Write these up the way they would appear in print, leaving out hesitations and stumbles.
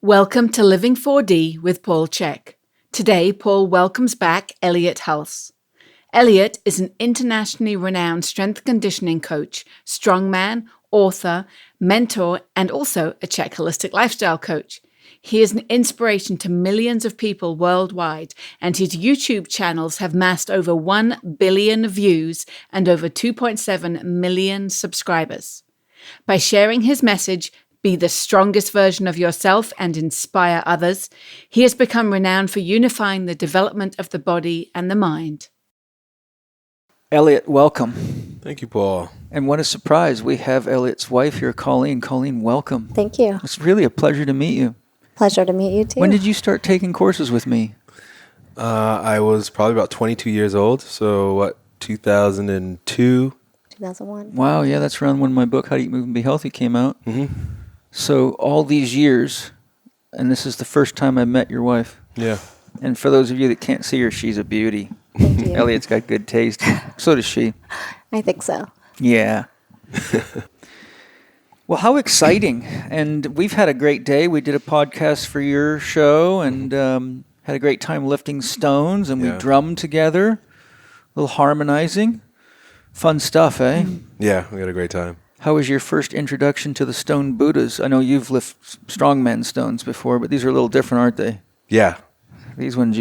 Welcome to Living 4D with Paul Chek. Today, Paul welcomes back Elliott Hulse. Elliott is an internationally renowned strength conditioning coach, strongman, author, mentor, and also a Chek holistic lifestyle coach. He is an inspiration to millions of people worldwide, and his YouTube channels have amassed over 1 billion views and over 2.7 million subscribers. By sharing his message, be the strongest version of yourself and inspire others, he has become renowned for unifying the development of the body and the mind. Elliott, welcome. Thank you, Paul. And what a surprise. We have Elliott's wife here, Colleen. Colleen, welcome. Thank you. It's really a pleasure to meet you. Pleasure to meet you too. When did you start taking courses with me? I was probably about 22 years old, so 2002? 2001. Wow, yeah, that's around when my book, How to Eat, Move, and Be Healthy came out. Mm-hmm. So all these years, and this is the first time I met your wife. Yeah. And for those of you that can't see her, she's a beauty. Thank you. Elliott's got good taste. So does she. I think so. Yeah. Well, how exciting. And we've had a great day. We did a podcast for your show and had a great time lifting stones, and we drummed together, a little harmonizing. Fun stuff, eh? Yeah, we had a great time. How was your first introduction to the stone Buddhas? I know you've lifted strongman stones before, but these are a little different, aren't they? Yeah. These ones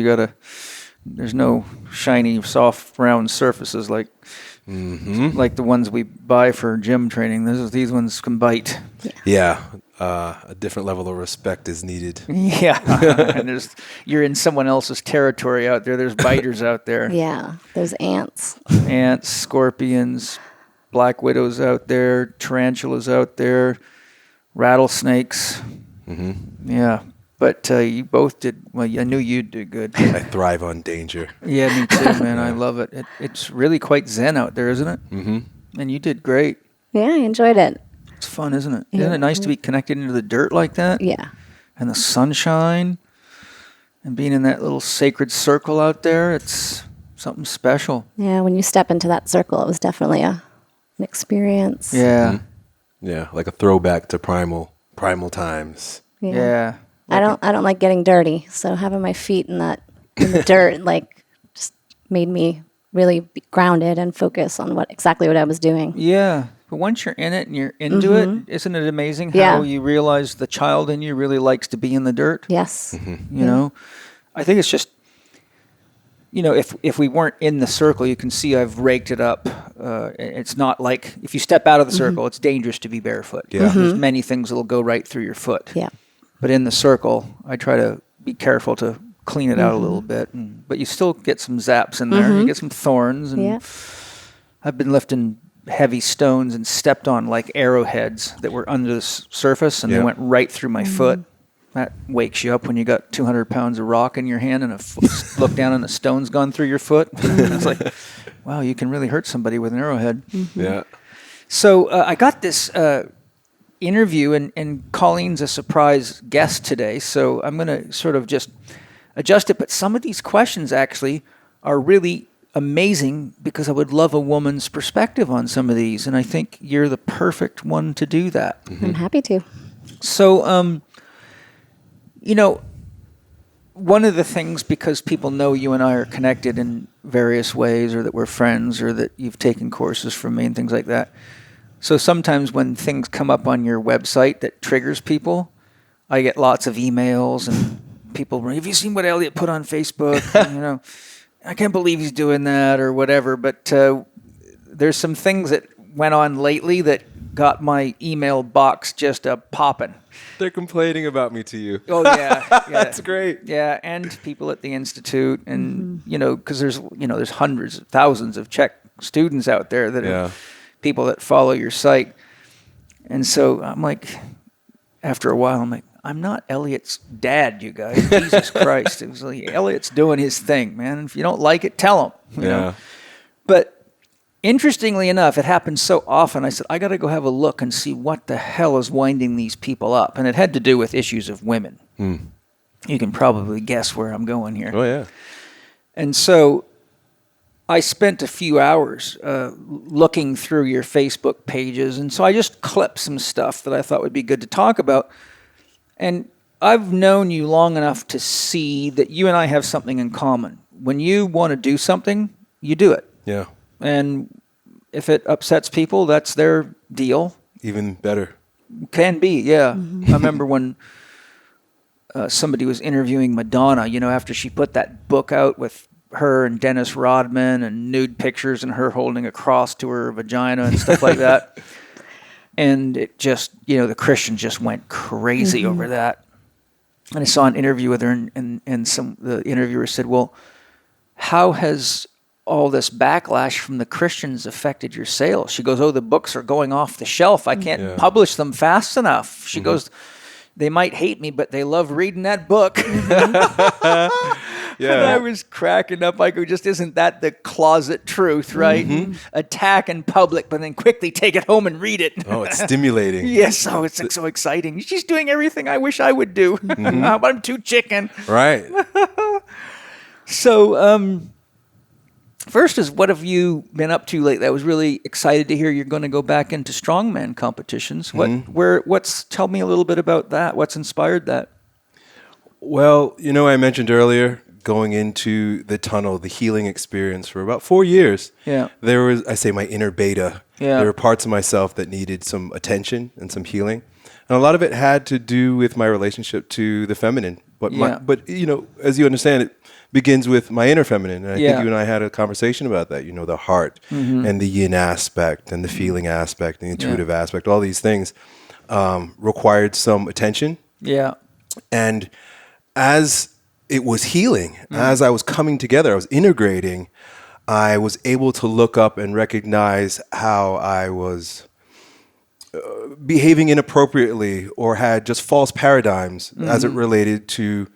there's no shiny, soft, round surfaces like the ones we buy for gym training. These ones can bite. Yeah. A different level of respect is needed. Yeah. And you're in someone else's territory out there. There's biters out there. Yeah, there's ants. Ants, scorpions, black widows out there, tarantulas out there, rattlesnakes. Mm-hmm. Yeah. But you both did, well, I knew you'd do good. I thrive on danger. Yeah, me too, man. I love it. It's really quite zen out there, isn't it? Mm-hmm. And you did great. Yeah, I enjoyed it. It's fun, isn't it? Yeah. Isn't it nice to be connected into the dirt like that? Yeah. And the sunshine and being in that little sacred circle out there. It's something special. Yeah, when you step into that circle, it was definitely an experience. Yeah. Mm-hmm. Yeah, like a throwback to primal times. Yeah. I don't like getting dirty, so having my feet in the dirt just made me really be grounded and focus on exactly what I was doing. Yeah. But once you're in it and you're into it, isn't it amazing how you realize the child in you really likes to be in the dirt? Yes. Mm-hmm. You know? I think it's just, if we weren't in the circle, you can see I've raked it up. It's not like, if you step out of the circle, it's dangerous to be barefoot. Yeah. There's many things that'll go right through your foot. Yeah. But in the circle, I try to be careful to clean it out a little bit. But you still get some zaps in there. You get some thorns. And I've been lifting heavy stones and stepped on like arrowheads that were under the surface, and they went right through my foot. That wakes you up when you got 200 pounds of rock in your hand and look down and a stone's gone through your foot. It's like, wow, you can really hurt somebody with an arrowhead. Yeah. So I got this interview, and Colleen's a surprise guest today, so I'm going to sort of just adjust it. But some of these questions actually are really amazing because I would love a woman's perspective on some of these, and I think you're the perfect one to do that. Mm-hmm. I'm happy to. So, one of the things, because people know you and I are connected in various ways, or that we're friends, or that you've taken courses from me and things like that. So sometimes when things come up on your website that triggers people, I get lots of emails and people, have you seen what Elliott put on Facebook? I can't believe he's doing that or whatever. But there's some things that went on lately that got my email box just popping. They're complaining about me to you. Oh, yeah. That's great. Yeah, and people at the Institute, and, because there's hundreds, thousands of Chek students out there that are people that follow your site. And so I'm like, after a while, I'm like, I'm not Elliott's dad, you guys. Jesus Christ. It was like, Elliott's doing his thing, man. And if you don't like it, tell him. You know? But interestingly enough, it happens so often. I said, I got to go have a look and see what the hell is winding these people up. And it had to do with issues of women. You can probably guess where I'm going here. Oh, yeah. And so I spent a few hours looking through your Facebook pages, and so I just clipped some stuff that I thought would be good to talk about. And I've known you long enough to see that you and I have something in common. When you want to do something, you do it. Yeah. And if it upsets people, that's their deal. Even better. Can be, yeah. I remember when somebody was interviewing Madonna, after she put that book out with her and Dennis Rodman and nude pictures and her holding a cross to her vagina and stuff like that. And it just, the Christians just went crazy over that. And I saw an interview with her, and the interviewer said, well, how has all this backlash from the Christians affected your sales? She goes, the books are going off the shelf. I can't publish them fast enough. She goes, they might hate me, but they love reading that book. And I was cracking up. I go, just isn't that the closet truth, right? Attack in public, but then quickly take it home and read it. Oh, it's stimulating. Yes, it's so exciting. She's doing everything I wish I would do. But I'm too chicken. Right. So, first is, what have you been up to lately? I was really excited to hear you're going to go back into strongman competitions. Tell me a little bit about that. What's inspired that? Well, I mentioned earlier going into the tunnel, the healing experience for about 4 years. Yeah. There was, I say, my inner beta. Yeah. There were parts of myself that needed some attention and some healing. And a lot of it had to do with my relationship to the feminine. But as you understand, it begins with my inner feminine. And I think you and I had a conversation about that, the heart and the yin aspect and the feeling aspect, the intuitive aspect, all these things required some attention. Yeah. And as it was healing, as I was coming together, I was integrating, I was able to look up and recognize how I was behaving inappropriately or had just false paradigms as it related to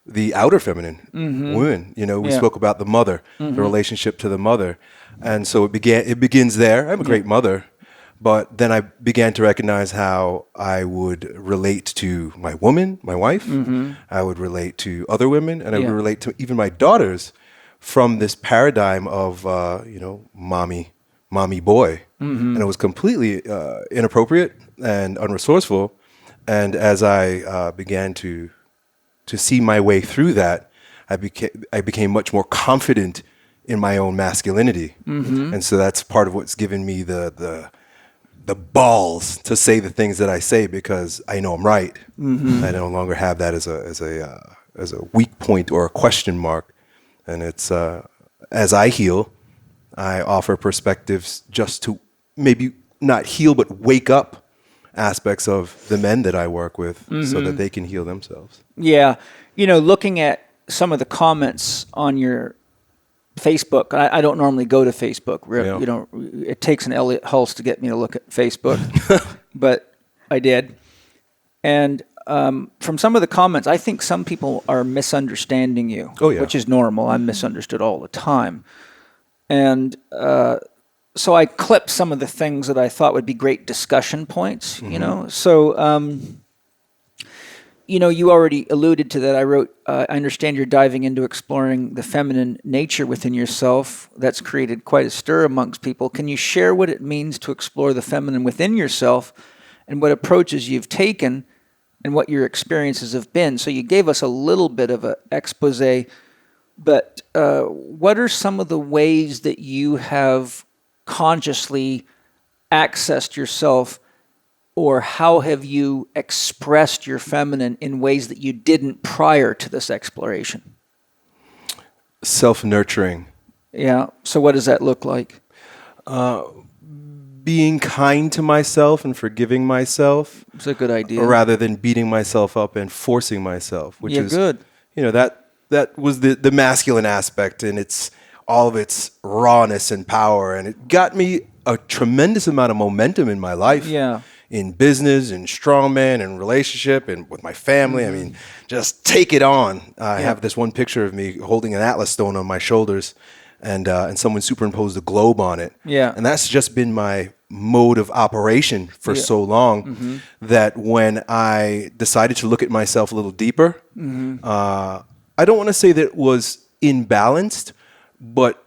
the outer feminine women. We spoke about the mother, the relationship to the mother. And so it begins there. I'm a great mother. But then I began to recognize how I would relate to my woman, my wife. I would relate to other women, and I would relate to even my daughters from this paradigm of, mommy boy. And it was completely inappropriate and unresourceful. And as I began to see my way through that, I became much more confident in my own masculinity. And so that's part of what's given me the balls to say the things that I say, because I know I'm right. I no longer have that as a weak point or a question mark. And it's as I heal, I offer perspectives just to maybe not heal but wake up aspects of the men that I work with so that they can heal themselves. Yeah, looking at some of the comments on your Facebook. I don't normally go to Facebook. It takes an Elliott Hulse to get me to look at Facebook, but I did. And from some of the comments, I think some people are misunderstanding you, which is normal. I'm misunderstood all the time. And so I clipped some of the things that I thought would be great discussion points, So, you already alluded to that. I wrote, I understand you're diving into exploring the feminine nature within yourself. That's created quite a stir amongst people. Can you share what it means to explore the feminine within yourself and what approaches you've taken and what your experiences have been? So you gave us a little bit of an expose, but what are some of the ways that you have consciously accessed yourself, or how have you expressed your feminine in ways that you didn't prior to this exploration? Self-nurturing. Yeah. So what does that look like? Being kind to myself and forgiving myself. It's a good idea. Rather than beating myself up and forcing myself, which is good. That was the masculine aspect, and it's all of its rawness and power, and it got me a tremendous amount of momentum in my life. Yeah. In business, in strongman, in relationship, and with my family. I mean, just take it on. I have this one picture of me holding an Atlas stone on my shoulders, and someone superimposed a globe on it. Yeah. And that's just been my mode of operation for so long that when I decided to look at myself a little deeper, I don't want to say that it was imbalanced, but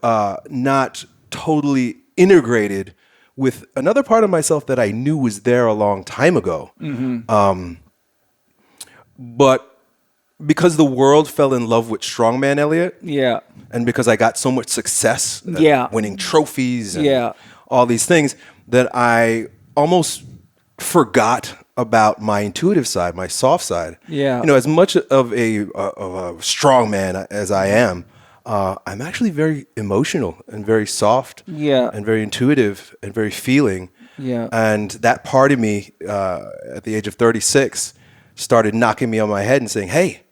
not totally integrated with another part of myself that I knew was there a long time ago. but because the world fell in love with strongman Elliott, Yeah. and because I got so much success, Yeah. winning trophies and Yeah. all these things, that I almost forgot about my intuitive side, my soft side. Yeah. You know, as much of a strong man as I am, I'm actually very emotional and very soft. Yeah. And very intuitive and very feeling. Yeah. And that part of me, at the age of 36, started knocking me on my head and saying, hey,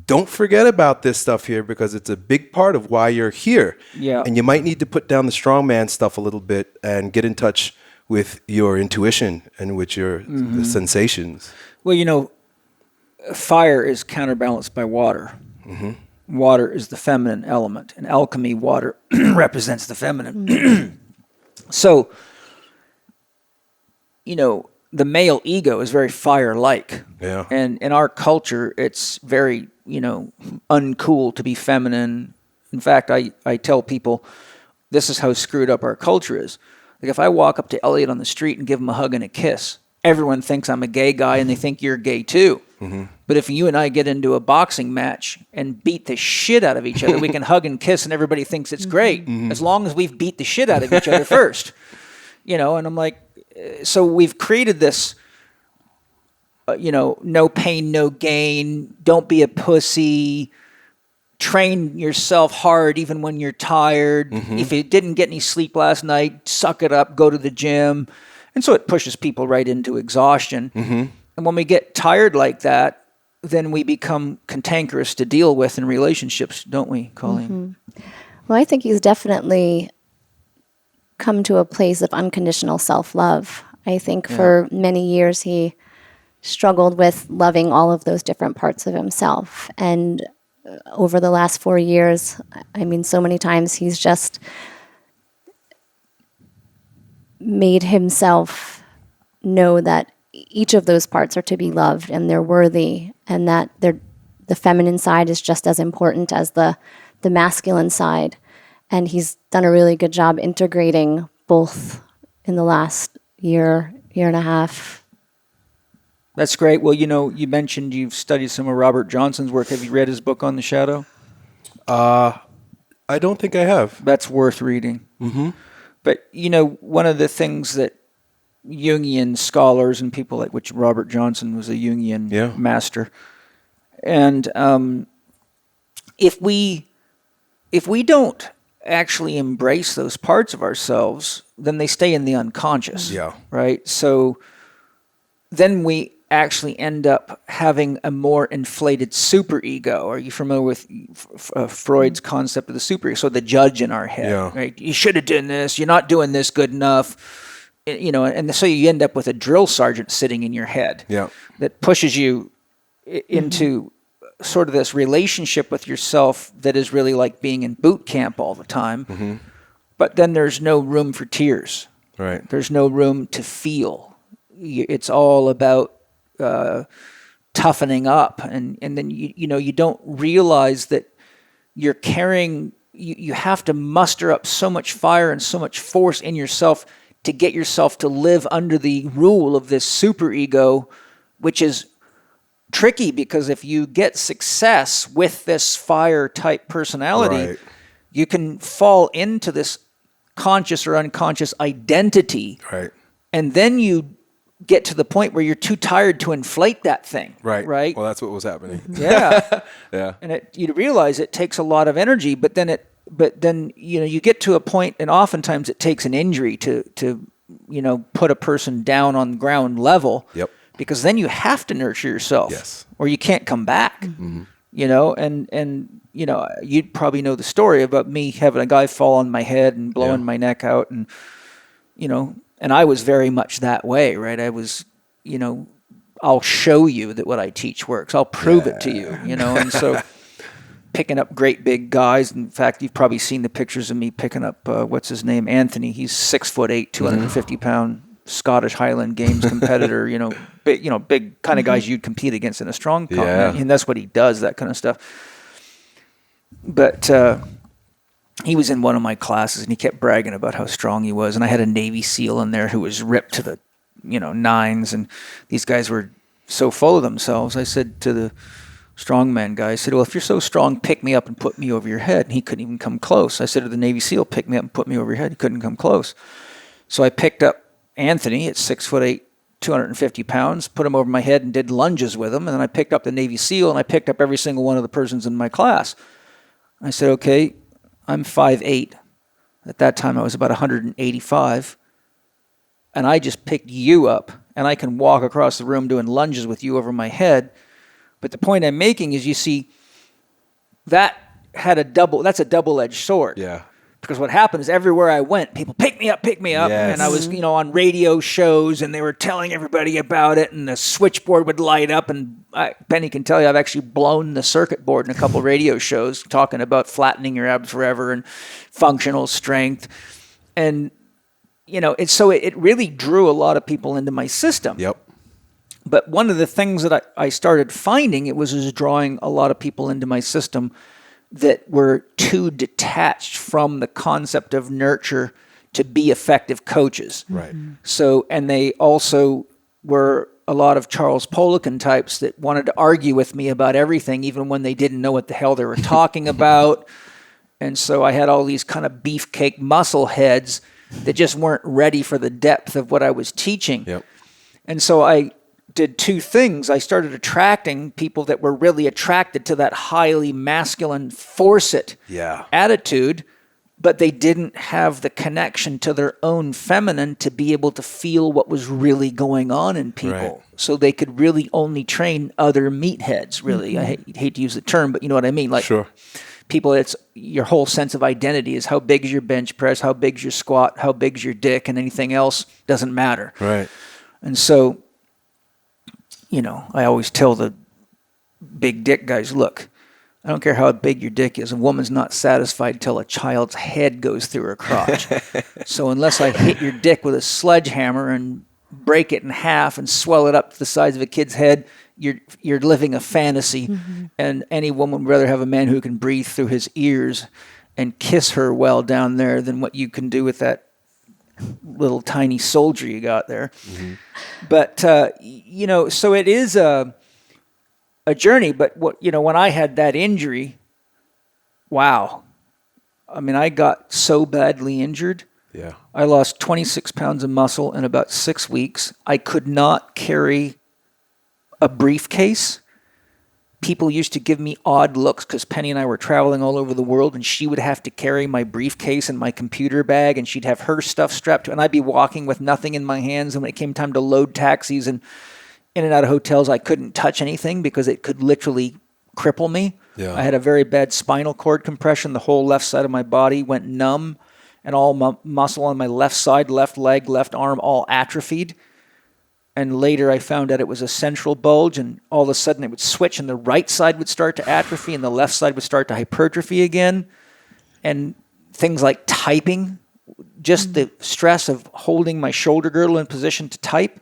don't forget about this stuff here, because it's a big part of why you're here. Yeah. And you might need to put down the strongman stuff a little bit and get in touch with your intuition and with your the sensations. Well, you know, fire is counterbalanced by water. Water is the feminine element. In alchemy, water represents the feminine. So, you know, the male ego is very fire-like. Yeah. And in our culture, it's very, you know, uncool to be feminine. In fact, I tell people this is how screwed up our culture is. Like if I walk up to Elliott on the street and give him a hug and a kiss, everyone thinks I'm a gay guy and they think you're gay too. But if you and I get into a boxing match and beat the shit out of each other, we can hug and kiss and everybody thinks it's great, as long as we've beat the shit out of each other first. You know, and I'm like, so we've created this, you know, no pain, no gain, don't be a pussy, train yourself hard even when you're tired. If you didn't get any sleep last night, suck it up, go to the gym. And so it pushes people right into exhaustion. And when we get tired like that, then we become cantankerous to deal with in relationships, don't we, Colleen? Well, I think he's definitely come to a place of unconditional self-love. I think for many years he struggled with loving all of those different parts of himself. And over the last 4 years, I mean, so many times he's just made himself know that each of those parts are to be loved and they're worthy, and that the feminine side is just as important as the masculine side. And he's done a really good job integrating both in the last year and a half. That's great. Well, you know, you mentioned you've studied some of Robert Johnson's work. Have you read his book on the shadow? I don't think I have. That's worth reading. But, you know, one of the things that Jungian scholars and people like, which Robert Johnson was a Jungian master. And if we don't actually embrace those parts of ourselves, then they stay in the unconscious. Yeah. Right? So then we actually end up having a more inflated superego. Are you familiar with Freud's concept of the superego? So the judge in our head, right? You should have done this. You're not doing this good enough. You know, and so you end up with a drill sergeant sitting in your head that pushes you into sort of this relationship with yourself that is really like being in boot camp all the time. But then there's no room for tears. Right. There's no room to feel. It's all about toughening up. And then, you know, you don't realize that you're carrying, you have to muster up so much fire and so much force in yourself to get yourself to live under the rule of this superego, which is tricky because if you get success with this fire type personality, you can fall into this conscious or unconscious identity. Right. And then you get to the point where you're too tired to inflate that thing. Right. Well, that's what was happening. Yeah. Yeah. And you realize it takes a lot of energy, but then you know, you get to a point, and oftentimes it takes an injury to you know, put a person down on ground level. Yep. Because then you have to nurture yourself. Yes. Or you can't come back. You know, and you know, you'd probably know the story about me having a guy fall on my head and blowing my neck out, and you know, and I was very much that way, right? I was, you know, I'll show you that what I teach works. I'll prove it to you, you know, and so picking up great big guys. In fact, you've probably seen the pictures of me picking up, what's his name? Anthony. He's 6'8", 250-pound Scottish Highland Games competitor, you know, big kind of guys you'd compete against in a strong combat. And that's what he does, that kind of stuff. But he was in one of my classes and he kept bragging about how strong he was. And I had a Navy SEAL in there who was ripped to the, you know, nines. And these guys were so full of themselves. I said to the strongman guy, I said, well, if you're so strong, pick me up and put me over your head. And he couldn't even come close. I said to the Navy SEAL, pick me up and put me over your head. He couldn't come close. So I picked up Anthony at 6'8", 250 pounds, put him over my head and did lunges with him. And then I picked up the Navy SEAL, and I picked up every single one of the persons in my class. I said, okay, I'm 5'8". At that time, I was about 185. And I just picked you up, and I can walk across the room doing lunges with you over my head. But the point I'm making is, you see, that's a double-edged sword. Yeah. Because what happened is, everywhere I went, people pick me up. Yes. And I was, on radio shows, and they were telling everybody about it, and the switchboard would light up. And Penny can tell you, I've actually blown the circuit board in a couple radio shows talking about flattening your abs forever and functional strength. And, it really drew a lot of people into my system. Yep. But one of the things that I started finding, it was drawing a lot of people into my system that were too detached from the concept of nurture to be effective coaches. Right. So, and they also were a lot of Charles Poliquin types that wanted to argue with me about everything, even when they didn't know what the hell they were talking about. And so I had all these kind of beefcake muscle heads that just weren't ready for the depth of what I was teaching. Yep. And so I did two things. I started attracting people that were really attracted to that highly masculine, force it attitude, but they didn't have the connection to their own feminine to be able to feel what was really going on in people. Right. So they could really only train other meatheads, really. I hate to use the term, but you know what I mean? Like, sure. People, it's your whole sense of identity is how big is your bench press, how big is your squat, how big is your dick, and anything else doesn't matter. Right. And so, I always tell the big dick guys, look, I don't care how big your dick is. A woman's not satisfied till a child's head goes through her crotch. So unless I hit your dick with a sledgehammer and break it in half and swell it up to the size of a kid's head, you're living a fantasy. Mm-hmm. And any woman would rather have a man who can breathe through his ears and kiss her well down there than what you can do with that little tiny soldier you got there. Mm-hmm. But, so it is a journey. But, when I had that injury, wow. I mean, I got so badly injured. Yeah. I lost 26 pounds of muscle in about 6 weeks. I could not carry a briefcase. People used to give me odd looks because Penny and I were traveling all over the world, and she would have to carry my briefcase and my computer bag, and she'd have her stuff strapped to it, and I'd be walking with nothing in my hands. And when it came time to load taxis and in and out of hotels, I couldn't touch anything because it could literally cripple me. Yeah. I had a very bad spinal cord compression. The whole left side of my body went numb, and all muscle on my left side, left leg, left arm, all atrophied. And later I found out it was a central bulge, and all of a sudden it would switch, and the right side would start to atrophy, and the left side would start to hypertrophy again. And things like typing, just the stress of holding my shoulder girdle in position to type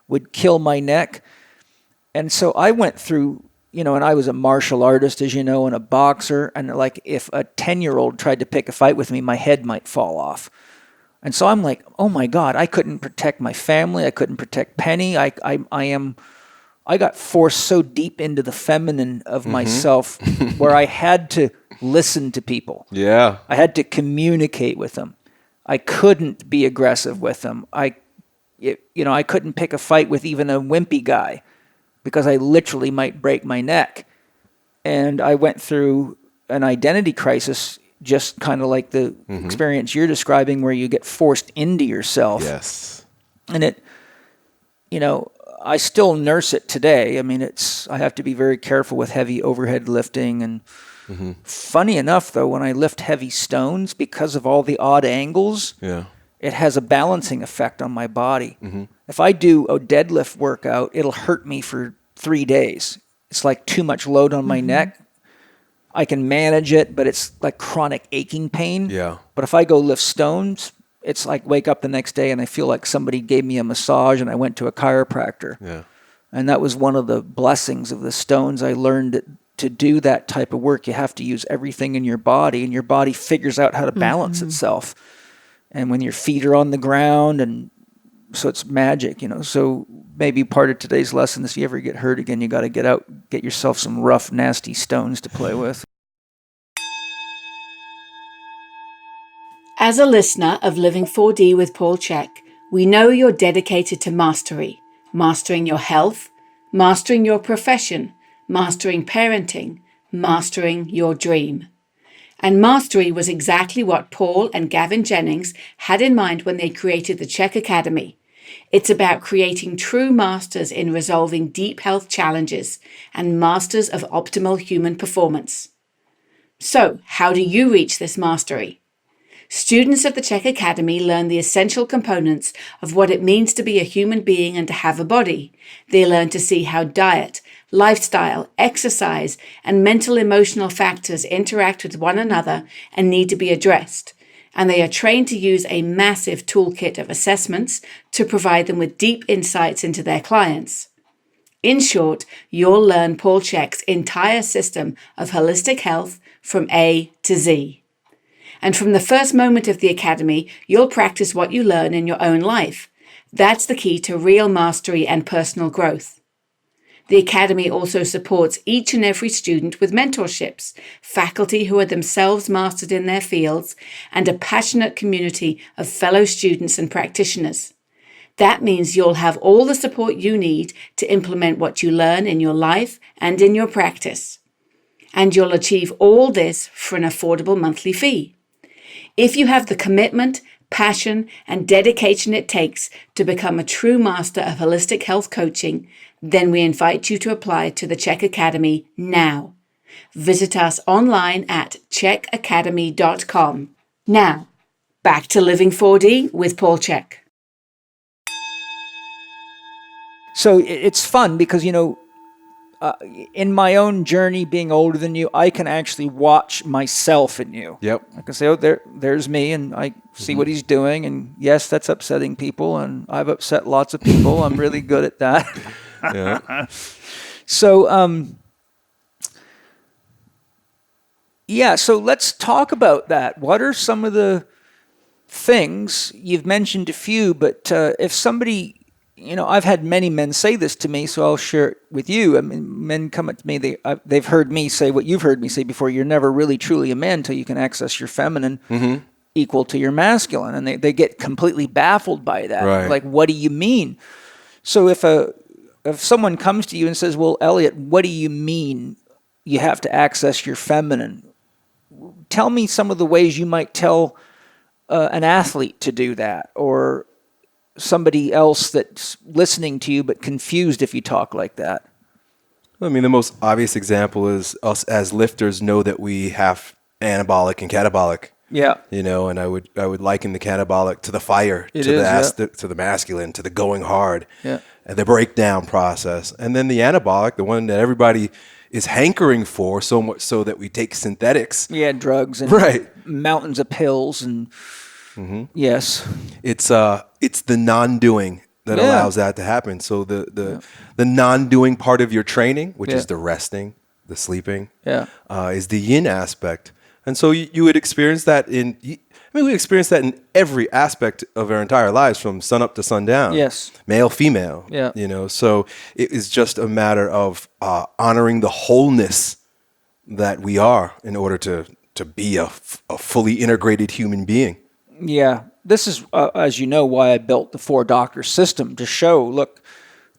would kill my neck. And so I went through, and I was a martial artist, as you know, and a boxer. And like, if a 10-year-old tried to pick a fight with me, my head might fall off. And so I'm like, oh my God, I couldn't protect my family. I couldn't protect Penny. I got forced so deep into the feminine of myself where I had to listen to people. Yeah. I had to communicate with them. I couldn't be aggressive with them. I couldn't pick a fight with even a wimpy guy because I literally might break my neck. And I went through an identity crisis, just kind of like the experience you're describing, where you get forced into yourself. Yes. And it, I still nurse it today. I mean, I have to be very careful with heavy overhead lifting. And funny enough, though, when I lift heavy stones, because of all the odd angles, it has a balancing effect on my body. Mm-hmm. If I do a deadlift workout, it'll hurt me for 3 days. It's like too much load on my neck. I can manage it, but it's like chronic aching pain. Yeah. But if I go lift stones, it's like wake up the next day and I feel like somebody gave me a massage and I went to a chiropractor. Yeah. And that was one of the blessings of the stones. I learned that to do that type of work, you have to use everything in your body, and your body figures out how to balance itself. And when your feet are on the ground and So it's magic, So maybe part of today's lesson is if you ever get hurt again, you got to get out, get yourself some rough, nasty stones to play with. As a listener of Living 4D with Paul Chek, we know you're dedicated to mastery, mastering your health, mastering your profession, mastering parenting, mastering your dream. And mastery was exactly what Paul and Gavin Jennings had in mind when they created the Chek Academy. It's about creating true masters in resolving deep health challenges and masters of optimal human performance. So, how do you reach this mastery? Students of the Chek Academy learn the essential components of what it means to be a human being and to have a body. They learn to see how diet, lifestyle, exercise, and mental emotional factors interact with one another and need to be addressed. And they are trained to use a massive toolkit of assessments to provide them with deep insights into their clients. In short, you'll learn Paul Chek's entire system of holistic health from A to Z. And from the first moment of the Academy, you'll practice what you learn in your own life. That's the key to real mastery and personal growth. The Academy also supports each and every student with mentorships, faculty who are themselves mastered in their fields, and a passionate community of fellow students and practitioners. That means you'll have all the support you need to implement what you learn in your life and in your practice. And you'll achieve all this for an affordable monthly fee. If you have the commitment, passion, and dedication it takes to become a true master of holistic health coaching, then we invite you to apply to the Chek Academy now. Visit us online at chekacademy.com. Now, back to Living 4D with Paul Chek. So it's fun because, in my own journey being older than you, I can actually watch myself in you. Yep. I can say, oh, there's me, and I see what he's doing, and yes, that's upsetting people, and I've upset lots of people. I'm really good at that. Yeah. So, so let's talk about that. What are some of the things, you've mentioned a few, but if somebody... I've had many men say this to me, so I'll share it with you. I mean, men come up to me, they've heard me say what you've heard me say before. You're never really truly a man until you can access your feminine equal to your masculine. And they get completely baffled by that. Right. Like, what do you mean? So if someone comes to you and says, well, Elliott, what do you mean you have to access your feminine? Tell me some of the ways you might tell an athlete to do that, or somebody else that's listening to you but confused if you talk like that. I mean, the most obvious example is us as lifters know that we have anabolic and catabolic. Yeah. And I would liken the catabolic to the fire, to the masculine, to the going hard, and the breakdown process. And then the anabolic, the one that everybody is hankering for, so much so that we take synthetics. Yeah, drugs and mountains of pills and yes. It's the non-doing that allows that to happen. So the non-doing part of your training, which is the resting, the sleeping, is the yin aspect. And so you would experience that we experience that in every aspect of our entire lives, from sun up to sundown. Yes. Male, female. Yeah. So it is just a matter of honoring the wholeness that we are in order to be a fully integrated human being. Yeah. This is, as you know, why I built the 4-doctor system, to show, look,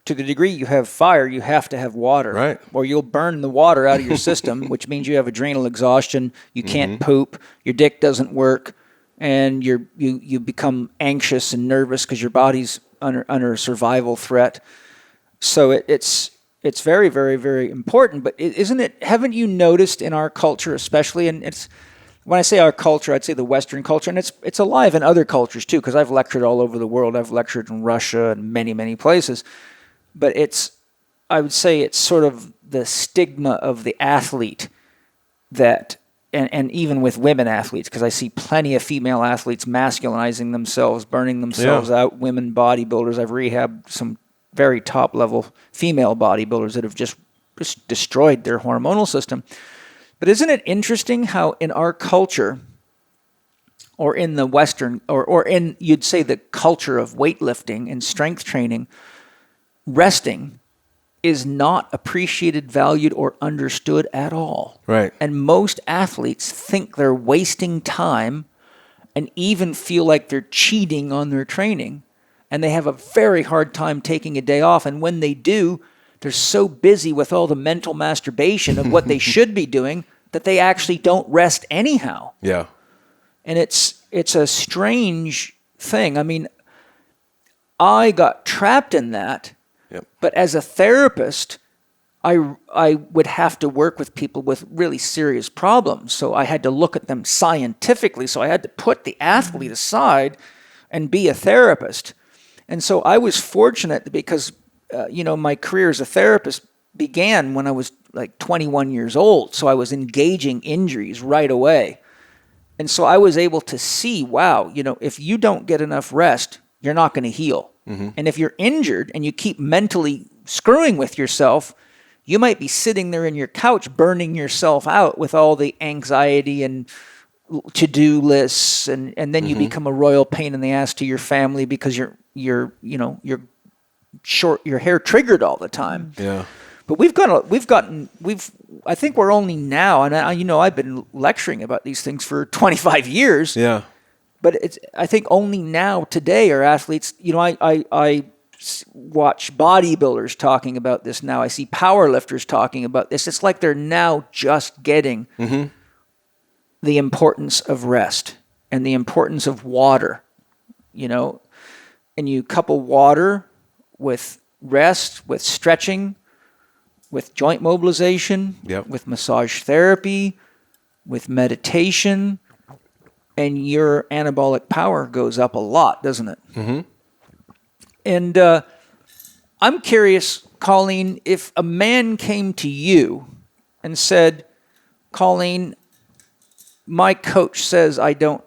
to the degree you have fire, you have to have water. Right. Or you'll burn the water out of your system, which means you have adrenal exhaustion, you can't poop, your dick doesn't work, and you become anxious and nervous because your body's under a survival threat. So it's very, very, very important. But isn't it, haven't you noticed in our culture especially, and it's, when I say our culture, I'd say the Western culture, and it's alive in other cultures too, because I've lectured all over the world. I've lectured in Russia and many, many places. But I would say it's sort of the stigma of the athlete that, and even with women athletes, because I see plenty of female athletes masculinizing themselves, burning themselves out, women bodybuilders. I've rehabbed some very top-level female bodybuilders that have just destroyed their hormonal system. But isn't it interesting how in our culture, or in the Western, or in, you'd say, the culture of weightlifting and strength training, resting is not appreciated, valued, or understood at all. Right. And most athletes think they're wasting time and even feel like they're cheating on their training. And they have a very hard time taking a day off. And when they do, they're so busy with all the mental masturbation of what they should be doing that they actually don't rest anyhow. Yeah. And it's a strange thing. I mean, I got trapped in that. Yep. But as a therapist, I would have to work with people with really serious problems. So I had to look at them scientifically. So I had to put the athlete aside and be a therapist. And so I was fortunate because, my career as a therapist began when I was like 21 years old. So I was engaging injuries right away. And so I was able to see, wow, if you don't get enough rest, you're not going to heal. Mm-hmm. And if you're injured and you keep mentally screwing with yourself, you might be sitting there in your couch burning yourself out with all the anxiety and to-do lists, and then you become a royal pain in the ass to your family because you're hair triggered all the time. Yeah. But I think we're only now, and I've been lecturing about these things for 25 years. Yeah. But I think only now today are athletes, I watch bodybuilders talking about this now. I see powerlifters talking about this. It's like they're now just getting the importance of rest and the importance of water, and you couple water with rest, with stretching, with joint mobilization, with massage therapy, with meditation, and your anabolic power goes up a lot, doesn't it? Mm-hmm. And I'm curious, Colleen, if a man came to you and said, Colleen, my coach says I don't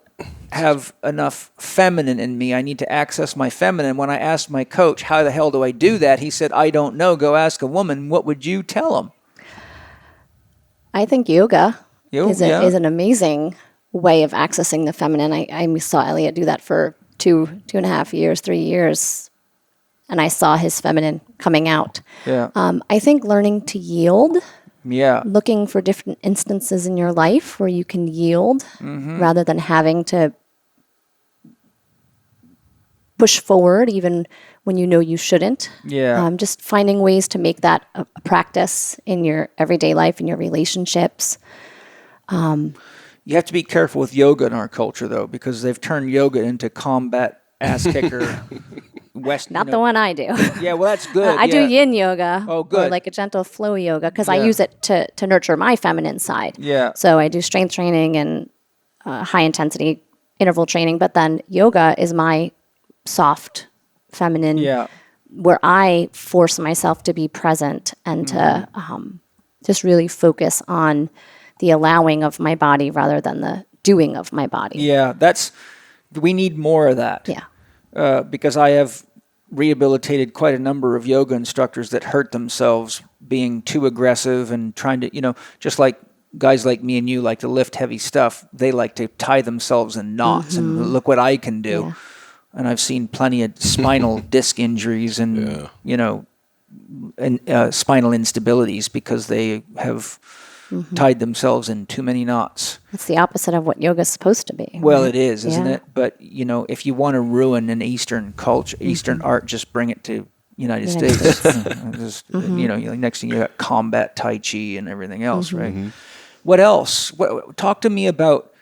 have enough feminine in me. I need to access my feminine. When I asked my coach, how the hell do I do that? He said, I don't know. Go ask a woman. What would you tell him? I think yoga is an amazing way of accessing the feminine. I saw Elliott do that for 2.5 years, 3 years, and I saw his feminine coming out. Yeah. I think learning to yield. Yeah. Looking for different instances in your life where you can yield rather than having to push forward even when you know you shouldn't. Yeah. Just finding ways to make that a practice in your everyday life, in your relationships. You have to be careful with yoga in our culture, though, because they've turned yoga into combat ass kicker. Not the one I do. Yeah, well, that's good. I do yin yoga. Oh, good. Or like a gentle flow yoga because I use it to nurture my feminine side. Yeah. So I do strength training and high intensity interval training, but then yoga is my soft feminine where I force myself to be present and to just really focus on the allowing of my body rather than the doing of my body. Yeah, we need more of that. Yeah. Because I have rehabilitated quite a number of yoga instructors that hurt themselves being too aggressive and trying to, just like guys like me and you like to lift heavy stuff, they like to tie themselves in knots and look what I can do. Yeah. And I've seen plenty of spinal disc injuries and, spinal instabilities because they have tied themselves in too many knots. It's the opposite of what yoga is supposed to be. Well, it is, isn't it? But, if you want to ruin an Eastern culture, Eastern art, just bring it to United States. Next thing you got combat Tai Chi and everything else, right? Mm-hmm. What else? Talk to me about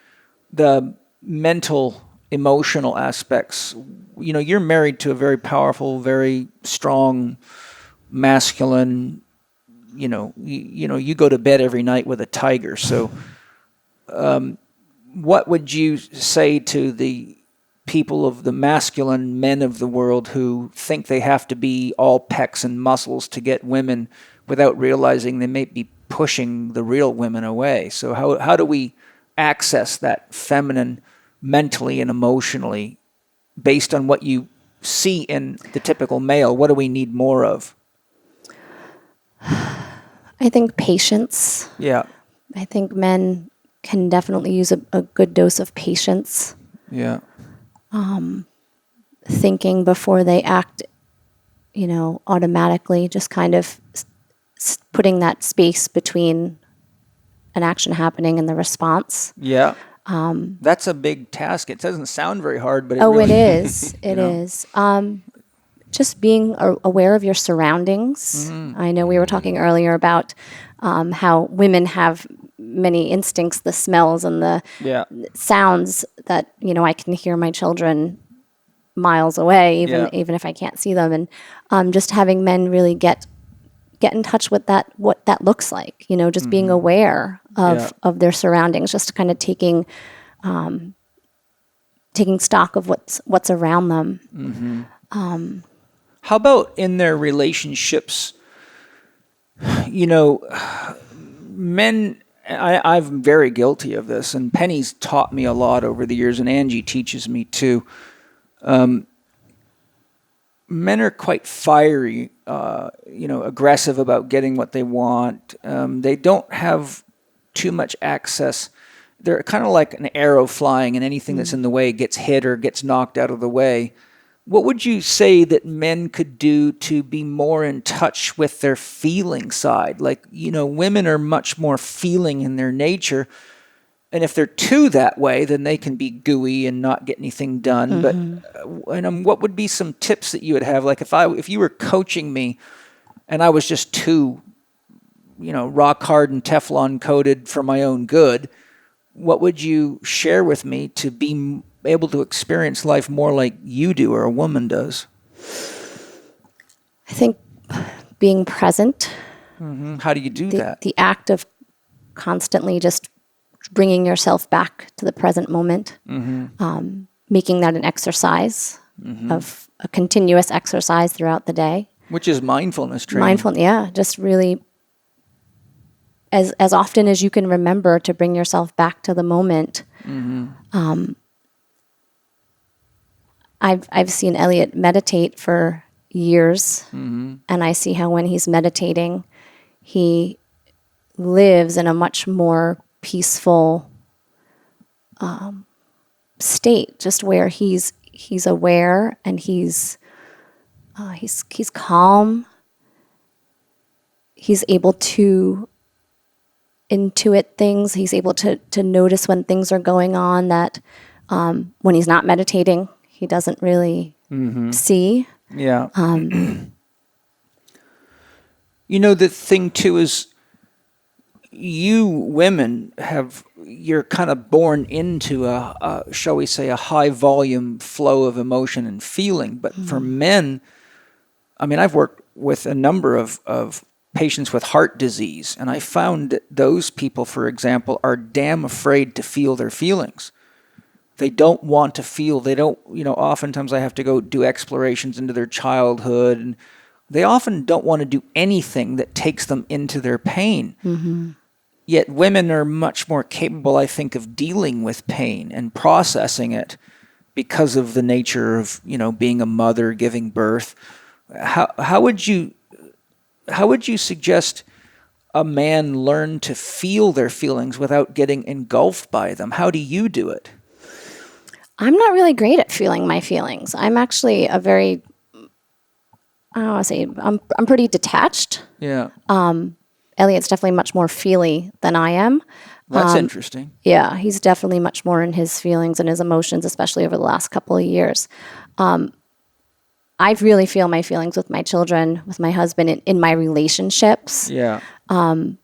the mental, emotional aspects. You're married to a very powerful, very strong, masculine, you go to bed every night with a tiger. So what would you say to the people of the masculine men of the world who think they have to be all pecs and muscles to get women without realizing they may be pushing the real women away? So how do we access that feminine mentally and emotionally based on what you see in the typical male? What do we need more of? I think patience. Yeah. I think men can definitely use a good dose of patience. Yeah. Thinking before they act, automatically, just kind of putting that space between an action happening and the response. Yeah. That's a big task. It doesn't sound very hard, but It is. It is. Just being aware of your surroundings. I know we were talking earlier about how women have many instincts, the smells and the sounds that, I can hear my children miles away, even if I can't see them. And just having men really get in touch with what that looks like, just being aware of their surroundings, just kind of taking stock of what's around them. How about in their relationships? Men, I'm very guilty of this, and Penny's taught me a lot over the years, and Angie teaches me too. Men are quite fiery, aggressive about getting what they want. They don't have too much access. They're kind of like an arrow flying, and anything that's in the way gets hit or gets knocked out of the way. What would you say that men could do to be more in touch with their feeling side? Like, women are much more feeling in their nature. And if they're too that way, then they can be gooey and not get anything done. But what would be some tips that you would have? Like if you were coaching me and I was just too, rock hard and Teflon coated for my own good, what would you share with me to be able to experience life more like you do or a woman does? I think being present. How do you do that? The act of constantly just bringing yourself back to the present moment, making that an exercise of a continuous exercise throughout the day. Which is mindfulness training. Just really as often as you can remember to bring yourself back to the moment. I've seen Elliott meditate for years, and I see how when he's meditating, he lives in a much more peaceful state, just where he's aware and he's calm. He's able to intuit things. He's able to notice when things are going on that when he's not meditating, he doesn't really see. Yeah. The thing too is you women you're kind of born into a shall we say, a high volume flow of emotion and feeling. But for men, I've worked with a number of patients with heart disease, and I found that those people, for example, are damn afraid to feel their feelings. They don't want to feel. They don't, oftentimes I have to go do explorations into their childhood, and they often don't want to do anything that takes them into their pain. Yet women are much more capable, I think, of dealing with pain and processing it because of the nature of, being a mother, giving birth. How would you suggest a man learn to feel their feelings without getting engulfed by them? How do you do it? I'm not really great at feeling my feelings. I'm actually I'm pretty detached. Yeah. Elliott's definitely much more feely than I am. That's interesting. Yeah, he's definitely much more in his feelings and his emotions, especially over the last couple of years. I really feel my feelings with my children, with my husband, in my relationships. Yeah. And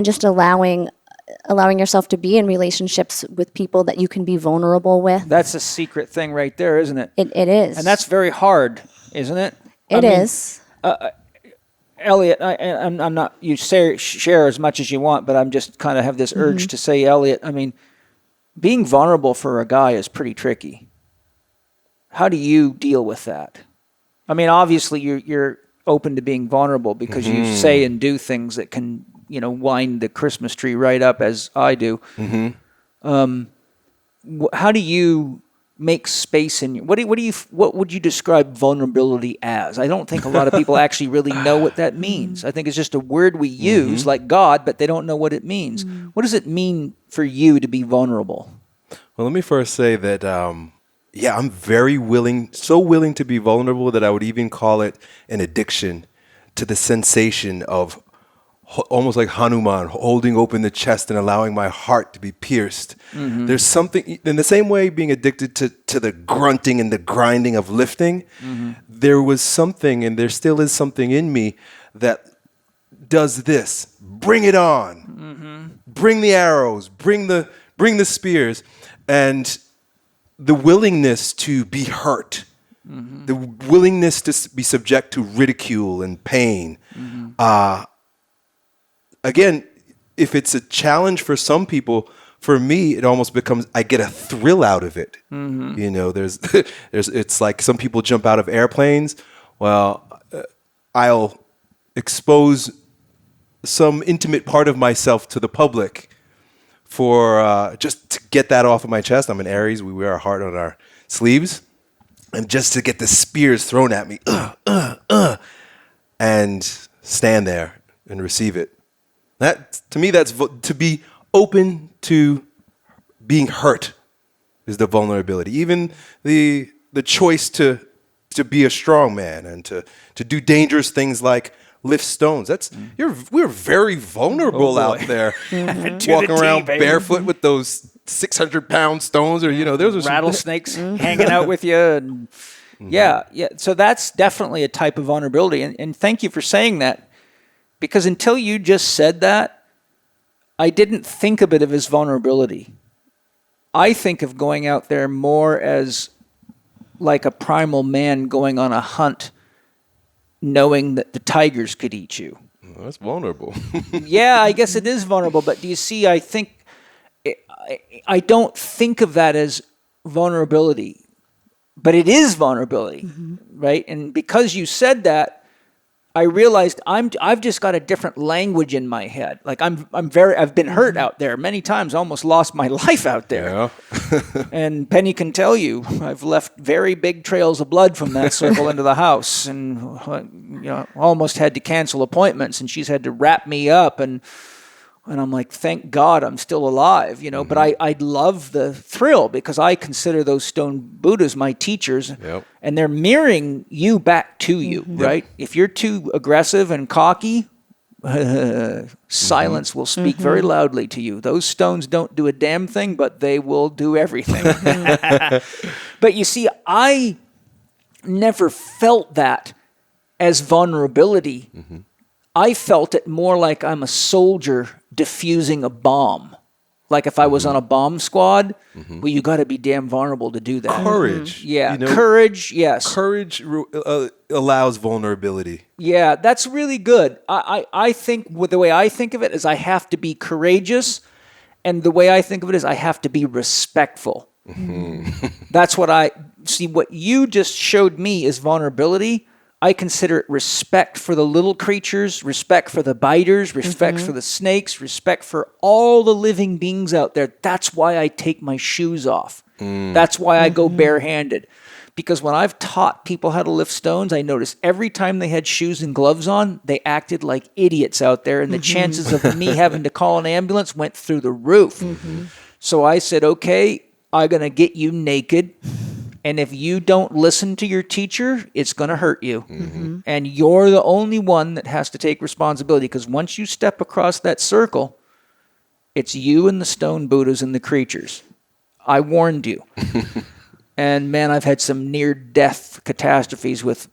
just allowing yourself to be in relationships with people that you can be vulnerable with. That's a secret thing right there, isn't it? It is. And that's very hard, isn't it? It is. Elliott, I'm not, you share as much as you want, but I'm just kind of have this urge to say, Elliott, being vulnerable for a guy is pretty tricky. How do you deal with that? Obviously you're open to being vulnerable because you say and do things that can, wind the Christmas tree right up, as I do. How do you make space in you. What would you describe vulnerability as? I don't think a lot of people actually really know what that means. I think it's just a word we use like God, but they don't know what it means. What does it mean for you to be vulnerable? Well, let me first say that, I'm very willing, so willing to be vulnerable that I would even call it an addiction to the sensation of almost like Hanuman, holding open the chest and allowing my heart to be pierced. There's something, in the same way being addicted to the grunting and the grinding of lifting, there was something, and there still is something in me that does this. Bring it on. Bring the arrows. Bring the spears. And the willingness to be hurt, the willingness to be subject to ridicule and pain. Again, if it's a challenge for some people, for me, it almost becomes, I get a thrill out of it. You know, it's like some people jump out of airplanes. Well, I'll expose some intimate part of myself to the public for just to get that off of my chest. I'm an Aries. We wear our heart on our sleeves. And just to get the spears thrown at me, and stand there and receive it. That, to me, that's to be open to being hurt is the vulnerability. Even the choice to be a strong man and to do dangerous things like lift stones. We're very vulnerable out there, walking around barefoot with those 600-pound stones, or those are rattlesnakes hanging out with you. And yeah. So that's definitely a type of vulnerability, and thank you for saying that, because until you just said that, I didn't think of it as vulnerability. I think of going out there more as like a primal man going on a hunt, knowing that the tigers could eat you. Well, that's vulnerable. Yeah, I guess it is vulnerable. But do you see, I don't think of that as vulnerability, but it is vulnerability, right? And because you said that, I realized I've just got a different language in my head. Like I've been hurt out there many times, almost lost my life out there. Yeah. And Penny can tell you, I've left very big trails of blood from that circle into the house, and almost had to cancel appointments, and she's had to wrap me up, and I'm like, thank God I'm still alive, But I love the thrill, because I consider those stone Buddhas my teachers, and they're mirroring you back to you, right? If you're too aggressive and cocky, silence will speak very loudly to you. Those stones don't do a damn thing, but they will do everything. But you see, I never felt that as vulnerability. I felt it more like I'm a soldier diffusing a bomb. Like if I was on a bomb squad, well, you got to be damn vulnerable to do that. Courage. Yeah, courage, yes. Courage allows vulnerability. Yeah, that's really good. I think, the way I think of it is I have to be courageous, and the way I think of it is I have to be respectful. That's what I see. What you just showed me is vulnerability. I consider it respect for the little creatures, respect for the biters, respect for the snakes, respect for all the living beings out there. That's why I take my shoes off. That's why I go barehanded. Because when I've taught people how to lift stones, I noticed every time they had shoes and gloves on, they acted like idiots out there, and the chances of me having to call an ambulance went through the roof. So I said, okay, I'm going to get you naked. And if you don't listen to your teacher, it's going to hurt you. And you're the only one that has to take responsibility, because once you step across that circle, it's you and the stone Buddhas and the creatures. I warned you. And man, I've had some near-death catastrophes with,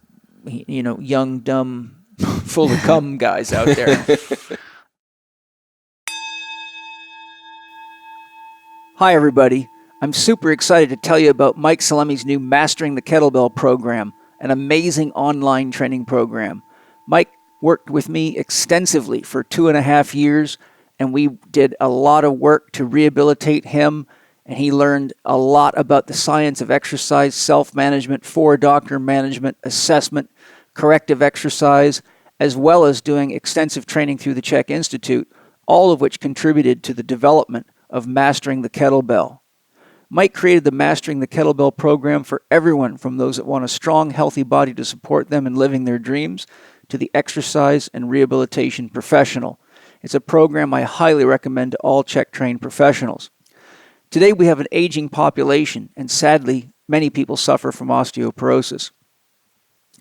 young, dumb, full of cum guys out there. Hi, everybody. I'm super excited to tell you about Mike Salemi's new Mastering the Kettlebell program, an amazing online training program. Mike worked with me extensively for 2.5 years, and we did a lot of work to rehabilitate him, and he learned a lot about the science of exercise, self-management, four-doctor management, assessment, corrective exercise, as well as doing extensive training through the Chek Institute, all of which contributed to the development of Mastering the Kettlebell. Mike created the Mastering the Kettlebell program for everyone, from those that want a strong, healthy body to support them in living their dreams, to the exercise and rehabilitation professional. It's a program I highly recommend to all Chek-trained professionals. Today we have an aging population, and sadly, many people suffer from osteoporosis.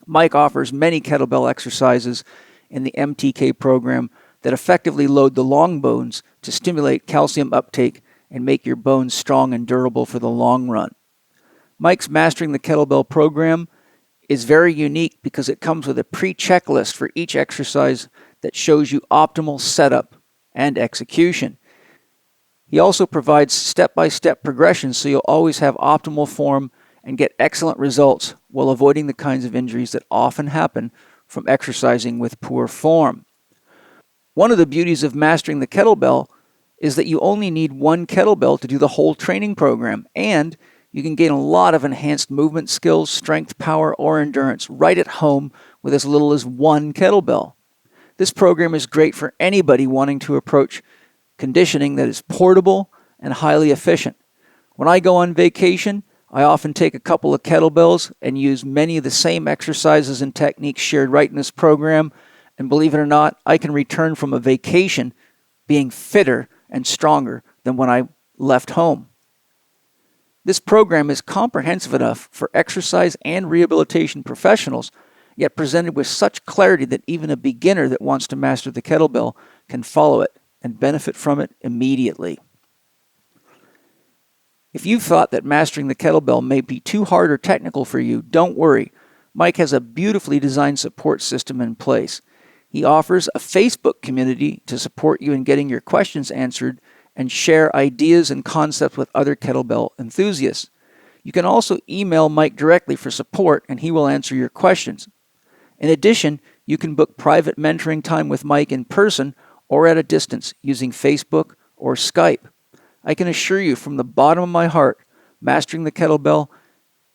Mike offers many kettlebell exercises in the MTK program that effectively load the long bones to stimulate calcium uptake and make your bones strong and durable for the long run. Mike's Mastering the Kettlebell program is very unique because it comes with a pre-checklist for each exercise that shows you optimal setup and execution. He also provides step-by-step progressions so you'll always have optimal form and get excellent results while avoiding the kinds of injuries that often happen from exercising with poor form. One of the beauties of Mastering the Kettlebell is that you only need one kettlebell to do the whole training program, and you can gain a lot of enhanced movement skills, strength, power, or endurance right at home with as little as one kettlebell. This program is great for anybody wanting to approach conditioning that is portable and highly efficient. When I go on vacation, I often take a couple of kettlebells and use many of the same exercises and techniques shared right in this program, and believe it or not, I can return from a vacation being fitter and stronger than when I left home. This program is comprehensive enough for exercise and rehabilitation professionals, yet presented with such clarity that even a beginner that wants to master the kettlebell can follow it and benefit from it immediately. If you thought that mastering the kettlebell may be too hard or technical for you, don't worry. Mike has a beautifully designed support system in place. He offers a Facebook community to support you in getting your questions answered and share ideas and concepts with other kettlebell enthusiasts. You can also email Mike directly for support, and he will answer your questions. In addition, you can book private mentoring time with Mike in person or at a distance using Facebook or Skype. I can assure you from the bottom of my heart, Mastering the Kettlebell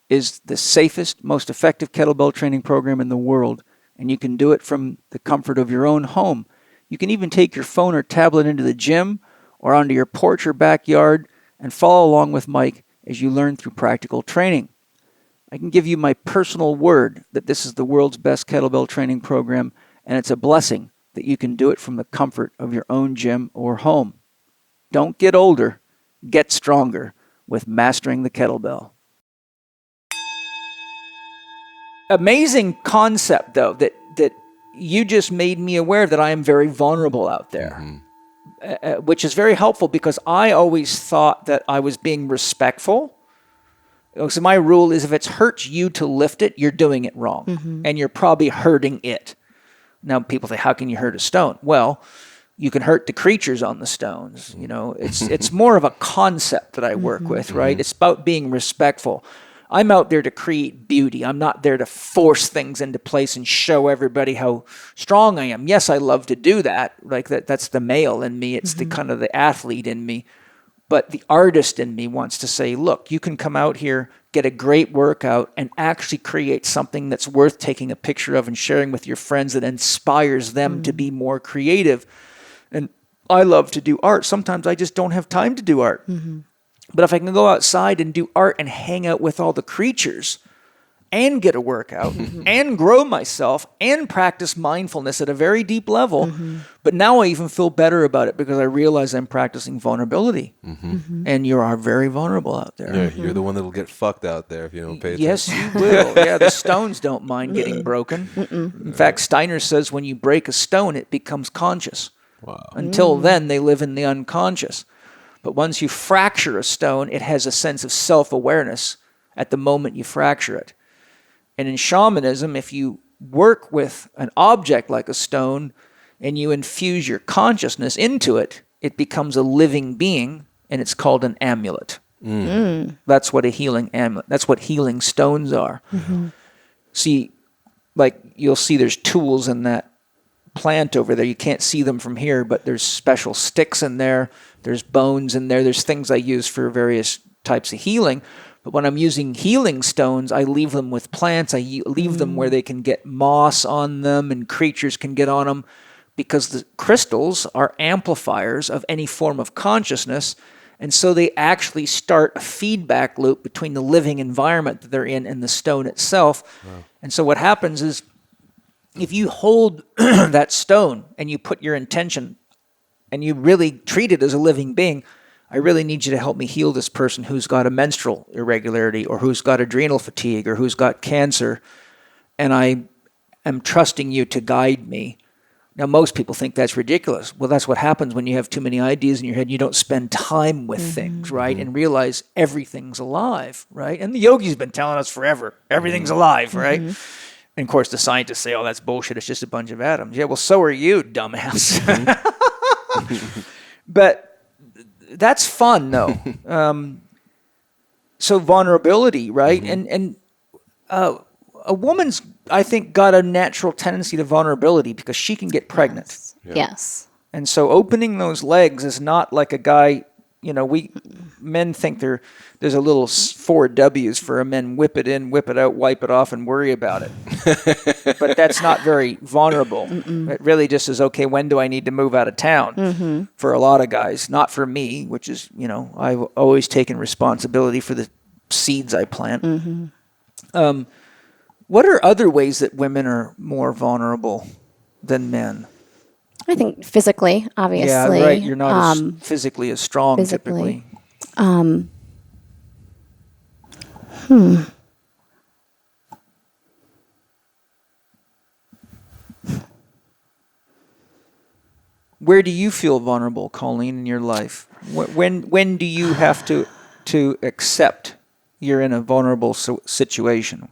is the safest, most effective kettlebell training program in the world, and you can do it from the comfort of your own home. You can even take your phone or tablet into the gym or onto your porch or backyard and follow along with Mike as you learn through practical training. I can give you my personal word that this is the world's best kettlebell training program, and it's a blessing that you can do it from the comfort of your own gym or home. Don't get older, get stronger with Mastering the Kettlebell. Amazing concept, though, that you just made me aware that I am very vulnerable out there, which is very helpful because I always thought that I was being respectful. So my rule is if it hurts you to lift it, you're doing it wrong, and you're probably hurting it. Now, people say, how can you hurt a stone? Well, you can hurt the creatures on the stones. You know, it's more of a concept that I work with, right? It's about being respectful. I'm out there to create beauty. I'm not there to force things into place and show everybody how strong I am. Yes, I love to do that. Like that's the male in me. It's the kind of the athlete in me. But the artist in me wants to say, look, you can come out here, get a great workout, and actually create something that's worth taking a picture of and sharing with your friends that inspires them to be more creative. And I love to do art. Sometimes I just don't have time to do art. But if I can go outside and do art and hang out with all the creatures and get a workout and grow myself and practice mindfulness at a very deep level, but now I even feel better about it because I realize I'm practicing vulnerability. And you are very vulnerable out there. You're the one that'll get fucked out there if you don't pay attention. Yes, you will. Yeah, the stones don't mind getting broken. In fact, Steiner says when you break a stone, it becomes conscious. Wow. Until then, they live in the unconscious. But once you fracture a stone, it has a sense of self-awareness at the moment you fracture it. And in shamanism, if you work with an object like a stone and you infuse your consciousness into it, it becomes a living being, and it's called an amulet. That's what a healing amulet, that's what healing stones are. See, like you'll see there's tools in that plant over there. You can't see them from here, but there's special sticks in there. There's bones in there. There's things I use for various types of healing. But when I'm using healing stones, I leave them with plants. I leave them where they can get moss on them and creatures can get on them because the crystals are amplifiers of any form of consciousness. And so they actually start a feedback loop between the living environment that they're in and the stone itself. Wow. And so what happens is if you hold that stone and you put your intention and you really treat it as a living being, I really need you to help me heal this person who's got a menstrual irregularity or who's got adrenal fatigue or who's got cancer, and I am trusting you to guide me. Now, most people think that's ridiculous. Well, that's what happens when you have too many ideas in your head. You don't spend time with things, right? And realize everything's alive, right? And the yogi's been telling us forever, everything's alive, right? And of course, the scientists say, oh, that's bullshit. It's just a bunch of atoms. Yeah, well, so are you, dumbass. But that's fun, though. So vulnerability, right? And a woman's, I think, got a natural tendency to vulnerability because she can get pregnant. Yes. Yeah. Yes. And so opening those legs is not like a guy, men think there's a little 4 W's for a men: whip it in, whip it out, wipe it off, and worry about it. But that's not very vulnerable. It really just is, okay, when do I need to move out of town? For a lot of guys, not for me, which is, I've always taken responsibility for the seeds I plant. What are other ways that women are more vulnerable than men? I think physically, obviously. Yeah, right. You're not physically as strong typically. Where do you feel vulnerable, Colleen, in your life? When do you have to accept you're in a vulnerable situation?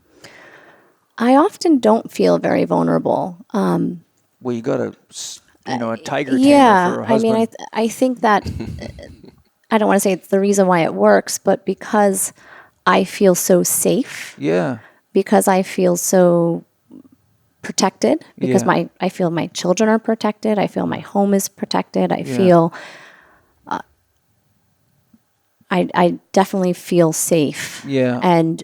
I often don't feel very vulnerable. Well, you got a tiger tamer for a husband. I mean, I think that, I don't want to say it's the reason why it works, but because I feel so safe. Yeah. Because I feel so protected. Because I feel my children are protected. I feel my home is protected. I feel, I definitely feel safe. Yeah. And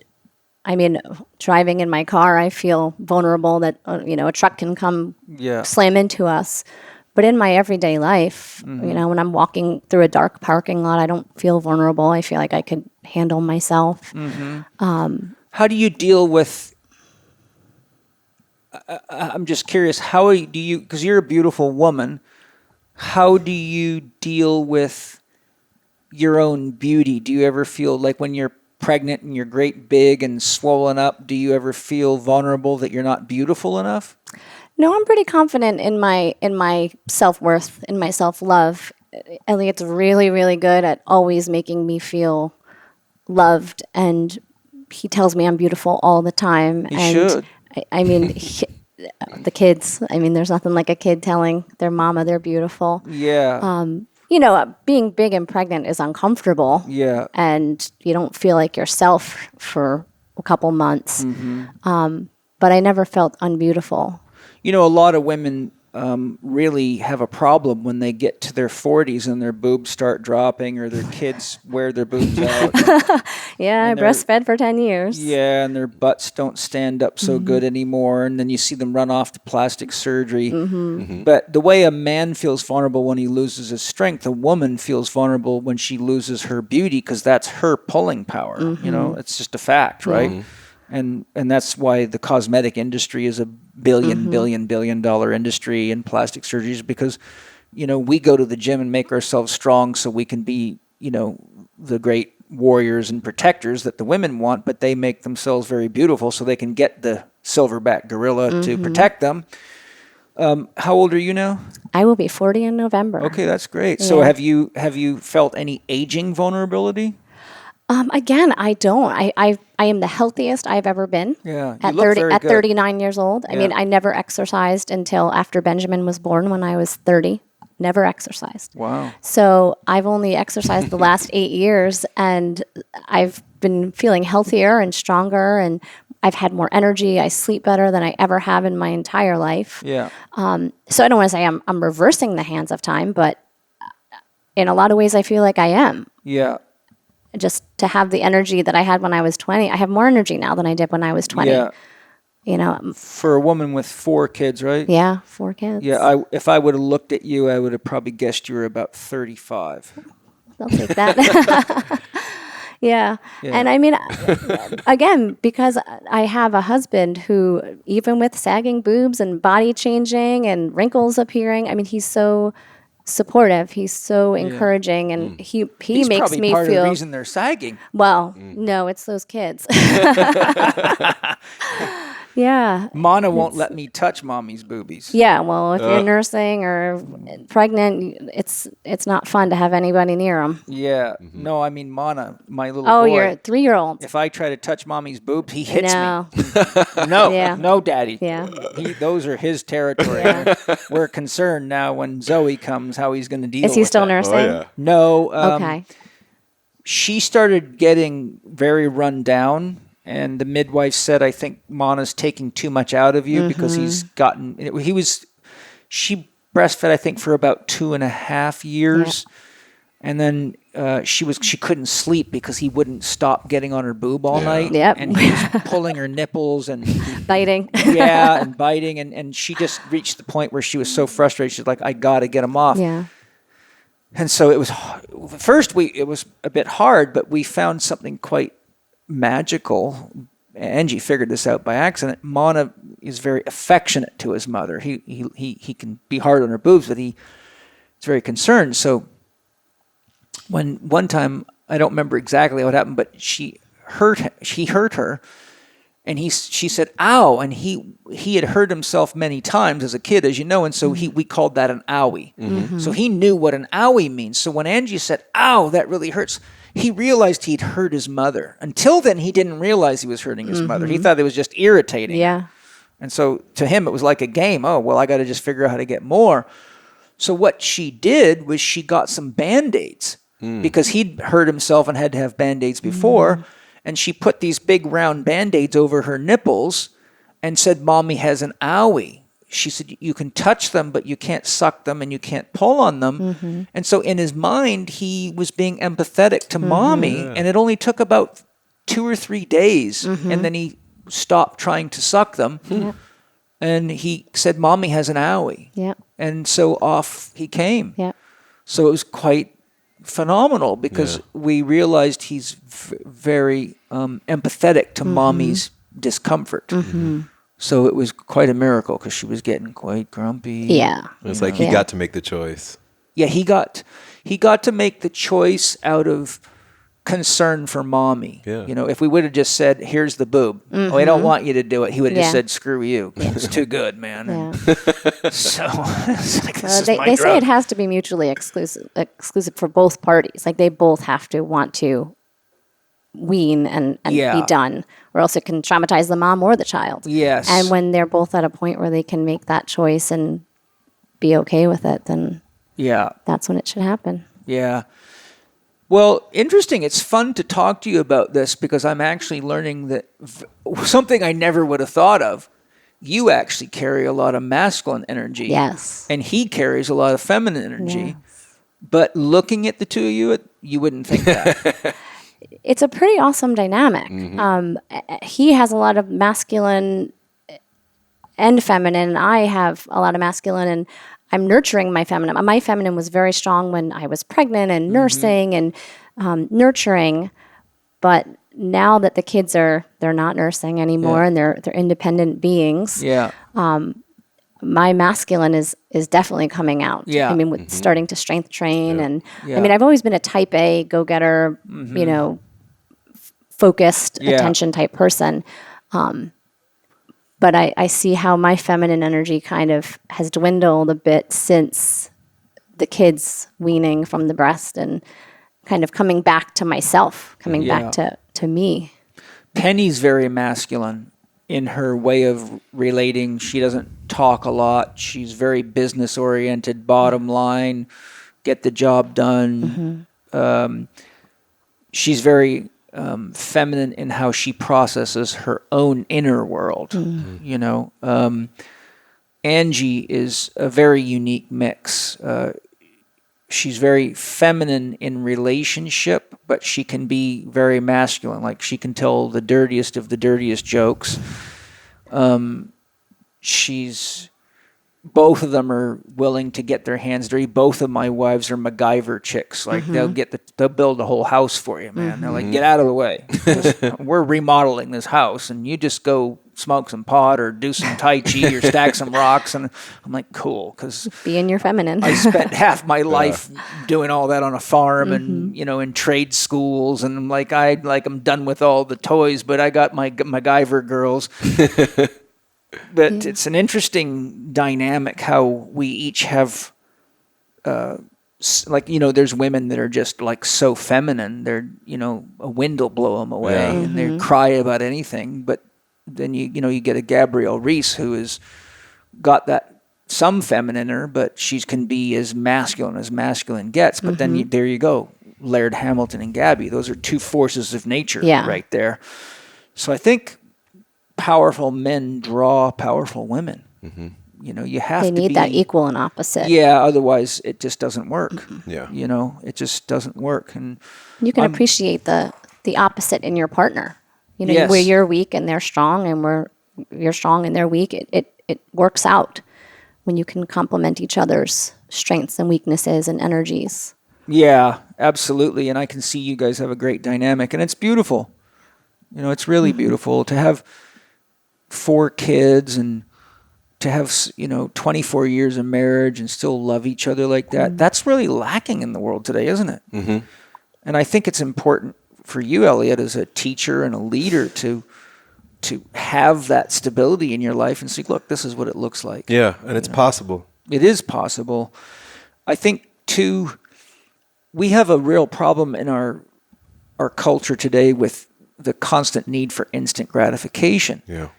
I mean, driving in my car, I feel vulnerable that, a truck can come slam into us. But in my everyday life, when I'm walking through a dark parking lot, I don't feel vulnerable. I feel like I could handle myself. How do you deal with, I'm just curious, how do you, because you're a beautiful woman, how do you deal with your own beauty? Do you ever feel like when you're pregnant and you're great big and swollen up, do you ever feel vulnerable that you're not beautiful enough? No, I'm pretty confident in my self-worth, in my self-love. Elliott's really, really good at always making me feel loved, and he tells me I'm beautiful all the time. He should. I mean, the kids, there's nothing like a kid telling their mama they're beautiful. Yeah. Being big and pregnant is uncomfortable. Yeah. And you don't feel like yourself for a couple months. But I never felt unbeautiful. A lot of women really have a problem when they get to their 40s and their boobs start dropping or their kids wear their boobs out. I breastfed for 10 years. Yeah, and their butts don't stand up so good anymore, and then you see them run off to plastic surgery. But the way a man feels vulnerable when he loses his strength, a woman feels vulnerable when she loses her beauty because that's her pulling power. It's just a fact, right? And that's why the cosmetic industry is a billion dollar industry in plastic surgeries, because, we go to the gym and make ourselves strong so we can be, the great warriors and protectors that the women want, but they make themselves very beautiful so they can get the silverback gorilla to protect them. How old are you now? I will be 40 in November. Okay, that's great. Yeah. So have you felt any aging vulnerability? Again, I don't. I am the healthiest I've ever been. Yeah, you look very good. 39 years old. I mean, I never exercised until after Benjamin was born when I was 30. Never exercised. Wow. So I've only exercised the last 8 years, and I've been feeling healthier and stronger, and I've had more energy. I sleep better than I ever have in my entire life. Yeah. So I don't want to say I'm reversing the hands of time, but in a lot of ways I feel like I am. Yeah. Just to have the energy that I had when I was 20. I have more energy now than I did when I was 20. Yeah. For a woman with 4 kids, right? Yeah, 4 kids. Yeah, if I would have looked at you, I would have probably guessed you were about 35. I'll take that. Yeah. And I mean, again, because I have a husband who, even with sagging boobs and body changing and wrinkles appearing, I mean, he's so supportive. He's so encouraging, and he He's makes probably me part feel. of the reason they're sagging. Well, no, it's those kids. Yeah. Mana won't let me touch mommy's boobies. Yeah, well, if you're nursing or pregnant, it's not fun to have anybody near them. Yeah. No, I mean Mana, my little Oh, boy. you're a 3-year-old. If I try to touch mommy's boobs, he hits No. me. No, Yeah. no, Daddy. Yeah. Those are his territory. Yeah. We're concerned now when Zoe comes, how he's going to deal with Is he still that. nursing? Oh, yeah. No. Okay. She started getting very run down. And the midwife said, I think Mana's taking too much out of you because she breastfed, I think, for about 2.5 years. Yeah. And then she couldn't sleep because he wouldn't stop getting on her boob all night. Yep. And he was pulling her nipples and Biting. yeah, and biting. And she just reached the point where she was so frustrated. She's like, I got to get him off. Yeah. And so it was, first it was a bit hard, but we found something quite magical. Angie figured this out by accident. Mana is very affectionate to his mother. He can be hard on her boobs, but he's very concerned. So when one time, I don't remember exactly what happened, but she hurt her, and she said, "Ow!" And he had hurt himself many times as a kid, as you know, and so we called that an owie. Mm-hmm. So he knew what an owie means. So when Angie said, "Ow, that really hurts," he realized he'd hurt his mother. Until then, he didn't realize he was hurting his mother. He thought it was just irritating. Yeah. And so to him, it was like a game. Oh, well, I got to just figure out how to get more. So what she did was she got some Band-Aids because he'd hurt himself and had to have Band-Aids before. And she put these big round Band-Aids over her nipples and said, Mommy has an owie. She said, you can touch them, but you can't suck them and you can't pull on them. Mm-hmm. And so in his mind, he was being empathetic to Mommy. And it only took about 2 or 3 days. And then he stopped trying to suck them. And he said, Mommy has an owie. Yeah. And so off he came. Yeah. So it was quite phenomenal because we realized he's very empathetic to Mommy's discomfort. So it was quite a miracle because she was getting quite grumpy. Yeah. It's like he got to make the choice. Yeah, he got to make the choice out of concern for Mommy. Yeah. You know, if we would have just said, here's the boob. Oh, I don't want you to do it. He would have just said, screw you. It's too good, man. Yeah. So it's like, this is my They drug. say it has to be mutually exclusive for both parties. Like they both have to want to wean and be done, or else it can traumatize the mom or the child. Yes. And when they're both at a point where they can make that choice and be okay with it, then that's when it should happen. Yeah. Well, interesting. It's fun to talk to you about this because I'm actually learning that something I never would have thought of. You actually carry a lot of masculine energy. Yes. And he carries a lot of feminine energy. Yes. But looking at the two of you, you wouldn't think that. It's a pretty awesome dynamic. He has a lot of masculine and feminine. I have a lot of masculine, and I'm nurturing my feminine. My feminine was very strong when I was pregnant and nursing and nurturing. But now that the kids they're not nursing anymore and they're independent beings. Yeah. My masculine is definitely coming out. Yeah. I mean, with starting to strength train and I mean, I've always been a type A go-getter, you know, focused attention type person. But I see how my feminine energy kind of has dwindled a bit since the kids weaning from the breast and kind of coming back to myself, coming back to me. Penny's very masculine in her way of relating. She doesn't talk a lot. She's very business oriented, bottom line, get the job done. She's very feminine in how she processes her own inner world. You know, Angie is a very unique mix. She's very feminine in relationship, but she can be very masculine. Like she can tell the dirtiest of the dirtiest jokes. She's both of them are willing to get their hands dirty. Both of my wives are MacGyver chicks. Like they'll build a whole house for you, man. They're like, get out of the way. We're remodeling this house, and you just go smoke some pot or do some Tai Chi or stack some rocks. And I'm like, cool, because Being your feminine. I spent half my life doing all that on a farm and in trade schools, and I'm done with all the toys, but I got my MacGyver girls. But it's an interesting dynamic how we each have, there's women that are just like so feminine. They're, a wind will blow them away and they cry about anything. But then you get a Gabrielle Reese who has got that some feminine in her, but she can be as masculine gets. But then there you go, Laird Hamilton and Gabby. Those are two forces of nature right there. So I think powerful men draw powerful women. You have they to need that equal and opposite. Yeah, otherwise it just doesn't work. Yeah. It just doesn't work. And you can appreciate the opposite in your partner. Yes. Where you're weak and they're strong, and you're strong and they're weak. It works out when you can complement each other's strengths and weaknesses and energies. Yeah, absolutely. And I can see you guys have a great dynamic, and it's beautiful. It's really beautiful to have 4 kids and to have 24 years of marriage and still love each other like that. That's really lacking in the world today, isn't it? And I think it's important for you, Elliott, as a teacher and a leader to have that stability in your life and see, look, this is what it looks like. Yeah, and it's possible. It is possible. I think too, we have a real problem in our culture today with the constant need for instant gratification. Yeah.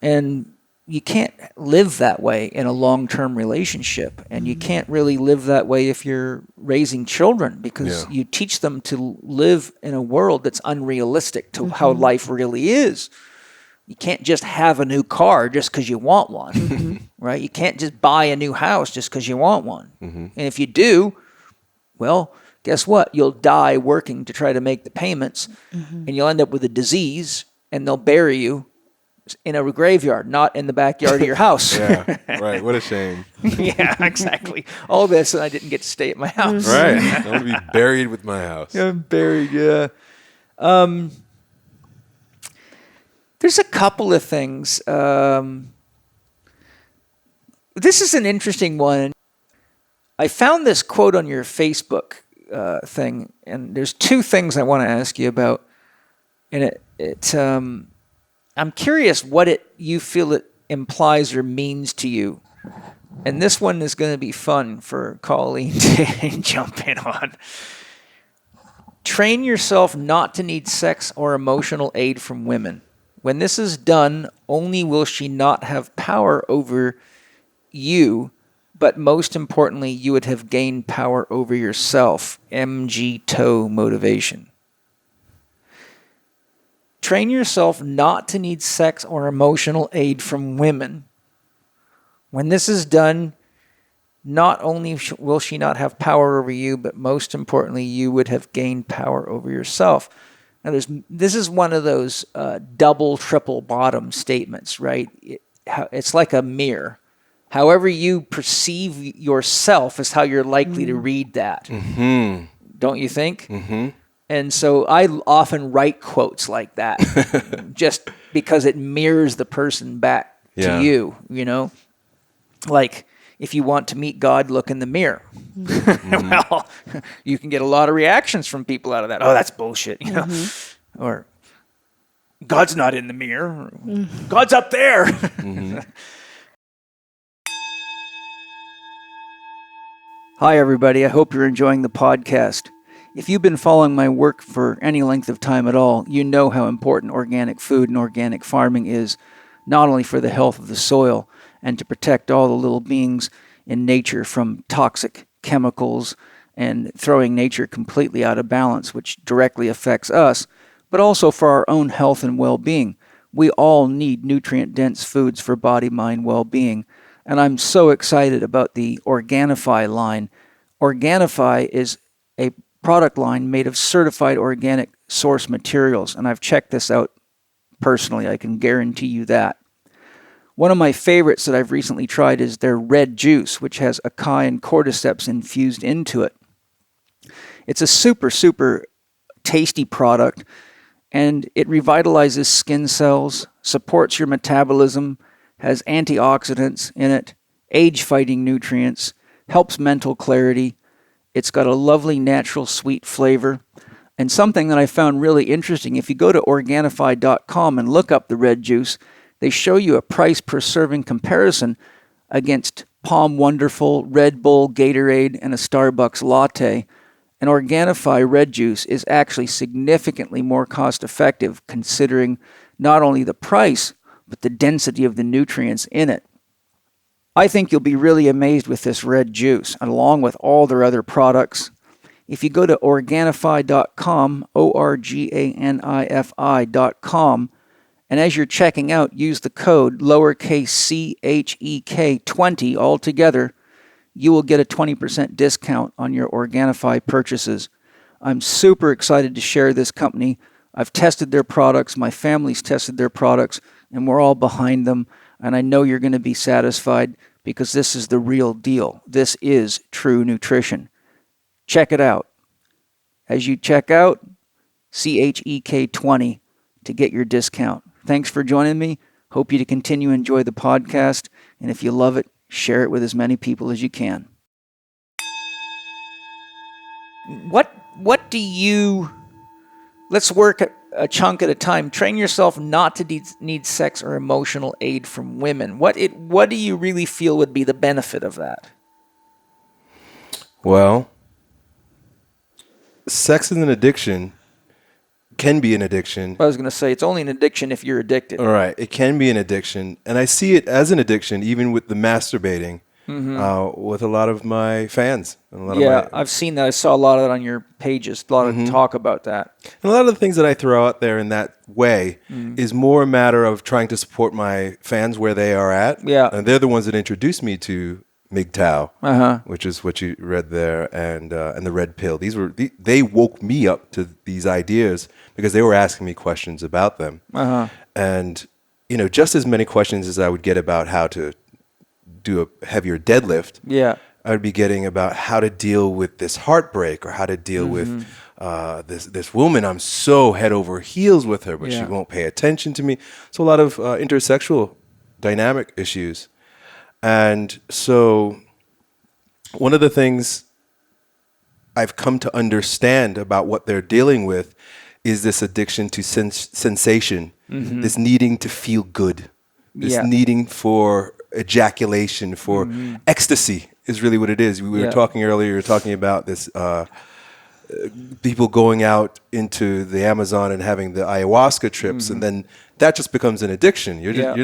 And you can't live that way in a long-term relationship. And you can't really live that way if you're raising children, because you teach them to live in a world that's unrealistic to how life really is. You can't just have a new car just because you want one, right? You can't just buy a new house just because you want one. And if you do, well, guess what? You'll die working to try to make the payments, and you'll end up with a disease, and they'll bury you in a graveyard, not in the backyard of your house. Yeah, right. What a shame. Yeah, exactly. All this, and I didn't get to stay at my house. Right. I want to be buried with my house. Yeah, I'm buried, yeah. There's a couple of things. This is an interesting one. I found this quote on your Facebook thing, and there's 2 things I want to ask you about. And I'm curious what you feel it implies or means to you. And this one is going to be fun for Colleen to jump in on. Train yourself not to need sex or emotional aid from women. When this is done, only will she not have power over you, but most importantly, you would have gained power over yourself. MG Toe motivation. Train yourself not to need sex or emotional aid from women. When this is done, not only will she not have power over you, but most importantly, you would have gained power over yourself. Now, this is one of those double, triple bottom statements, right? It's like a mirror. However you perceive yourself is how you're likely to read that. Don't you think? And so I often write quotes like that just because it mirrors the person back to you, Like, if you want to meet God, look in the mirror. Well, you can get a lot of reactions from people out of that. Oh, that's bullshit, Or, God's not in the mirror. God's up there. Hi, everybody. I hope you're enjoying the podcast. If you've been following my work for any length of time at all, you know how important organic food and organic farming is, not only for the health of the soil and to protect all the little beings in nature from toxic chemicals and throwing nature completely out of balance, which directly affects us, but also for our own health and well-being. We all need nutrient-dense foods for body-mind well-being, and I'm so excited about the Organifi line. Organifi is a product line made of certified organic source materials, and I've checked this out personally. I can guarantee you that. One of my favorites that I've recently tried is their red juice, which has acai and cordyceps infused into it. It's a super, super tasty product, and it revitalizes skin cells, supports your metabolism, has antioxidants in it, age-fighting nutrients, helps mental clarity. It's got a lovely natural sweet flavor. And something that I found really interesting, if you go to Organifi.com and look up the red juice, they show you a price per serving comparison against Palm Wonderful, Red Bull, Gatorade, and a Starbucks latte. And Organifi red juice is actually significantly more cost effective considering not only the price, but the density of the nutrients in it. I think you'll be really amazed with this red juice, along with all their other products. If you go to Organifi.com, Organifi.com, and as you're checking out, use the code lowercase CHEK 20 all together, you will get a 20% discount on your Organifi purchases. I'm super excited to share this company. I've tested their products, my family's tested their products, and we're all behind them. And I know you're going to be satisfied because this is the real deal. This is true nutrition. Check it out. As you check out, CHEK 20 to get your discount. Thanks for joining me. Hope you to continue to enjoy the podcast. And if you love it, share it with as many people as you can. What do you... Let's work a chunk at a time. Train yourself not to need sex or emotional aid from women. What do you really feel would be the benefit of that? Well, sex is an addiction, can be an addiction. I was going to say, it's only an addiction if you're addicted. All right, it can be an addiction. And I see it as an addiction, even with the masturbating, with a lot of my fans. And I've seen that. I saw a lot of that on your pages, a lot of talk about that. And a lot of the things that I throw out there in that way is more a matter of trying to support my fans where they are at. Yeah. And they're the ones that introduced me to MGTOW, which is what you read there, and the red pill. They woke me up to these ideas because they were asking me questions about them. And, just as many questions as I would get about how to do a heavier deadlift, I would be getting about how to deal with this heartbreak or how to deal with this woman. I'm so head over heels with her, but she won't pay attention to me. So a lot of intersexual dynamic issues. And so one of the things I've come to understand about what they're dealing with is this addiction to sensation, this needing to feel good, this needing for ejaculation, for ecstasy is really what it is. We were talking earlier, you were talking about this people going out into the Amazon and having the ayahuasca trips, and then that just becomes an addiction. You're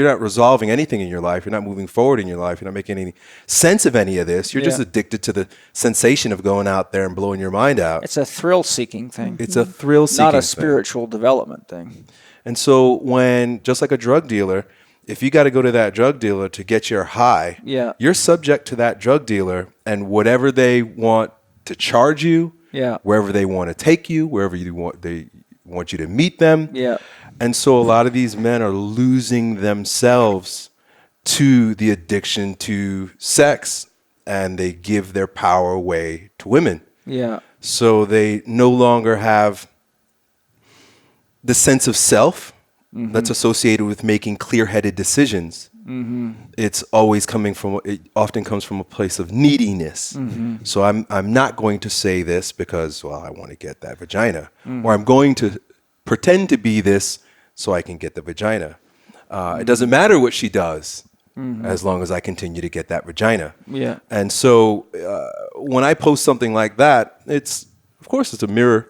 not resolving anything in your life. You're not moving forward in your life. You're not making any sense of any of this. You're just addicted to the sensation of going out there and blowing your mind out. It's a thrill-seeking thing. It's a thrill-seeking not a thing. spiritual development thing. And so when, just like a drug dealer, if you got to go to that drug dealer to get your high, you're subject to that drug dealer and whatever they want to charge you, wherever they want to take you, wherever they want you to meet them. And so a lot of these men are losing themselves to the addiction to sex, and they give their power away to women. So they no longer have the sense of self that's associated with making clear-headed decisions. It often comes from a place of neediness. So I'm not going to say this because, well, I want to get that vagina, or I'm going to pretend to be this so I can get the vagina. It doesn't matter what she does as long as I continue to get that vagina. And so when I post something like that, it's a mirror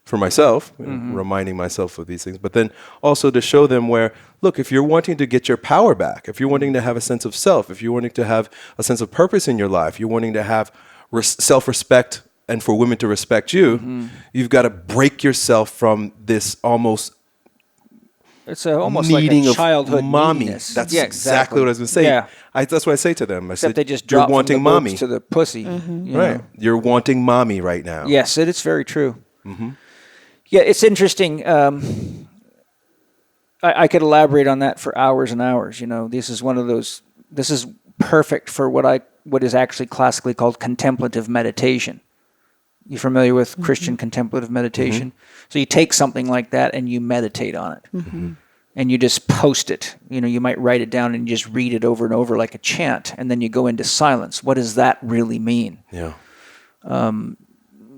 for myself, reminding myself of these things, but then also to show them where, look, if you're wanting to get your power back, if you're wanting to have a sense of self, if you're wanting to have a sense of purpose in your life, you're wanting to have self-respect and for women to respect you, you've got to break yourself from this almost almost needing like a childhood of mommy. Neediness. That's exactly what I was going to say. That's what I say to them. I Except said, they just you're drop wanting from the mommy boobs to the pussy. Right. You're wanting mommy right now. Yes, it is very true. Yeah, it's interesting. I could elaborate on that for hours and hours. This is one of those. This is perfect for what is actually classically called contemplative meditation. You familiar with Christian contemplative meditation? So you take something like that and you meditate on it. And you just post it. You might write it down and just read it over and over like a chant, and then you go into silence. What does that really mean? Yeah.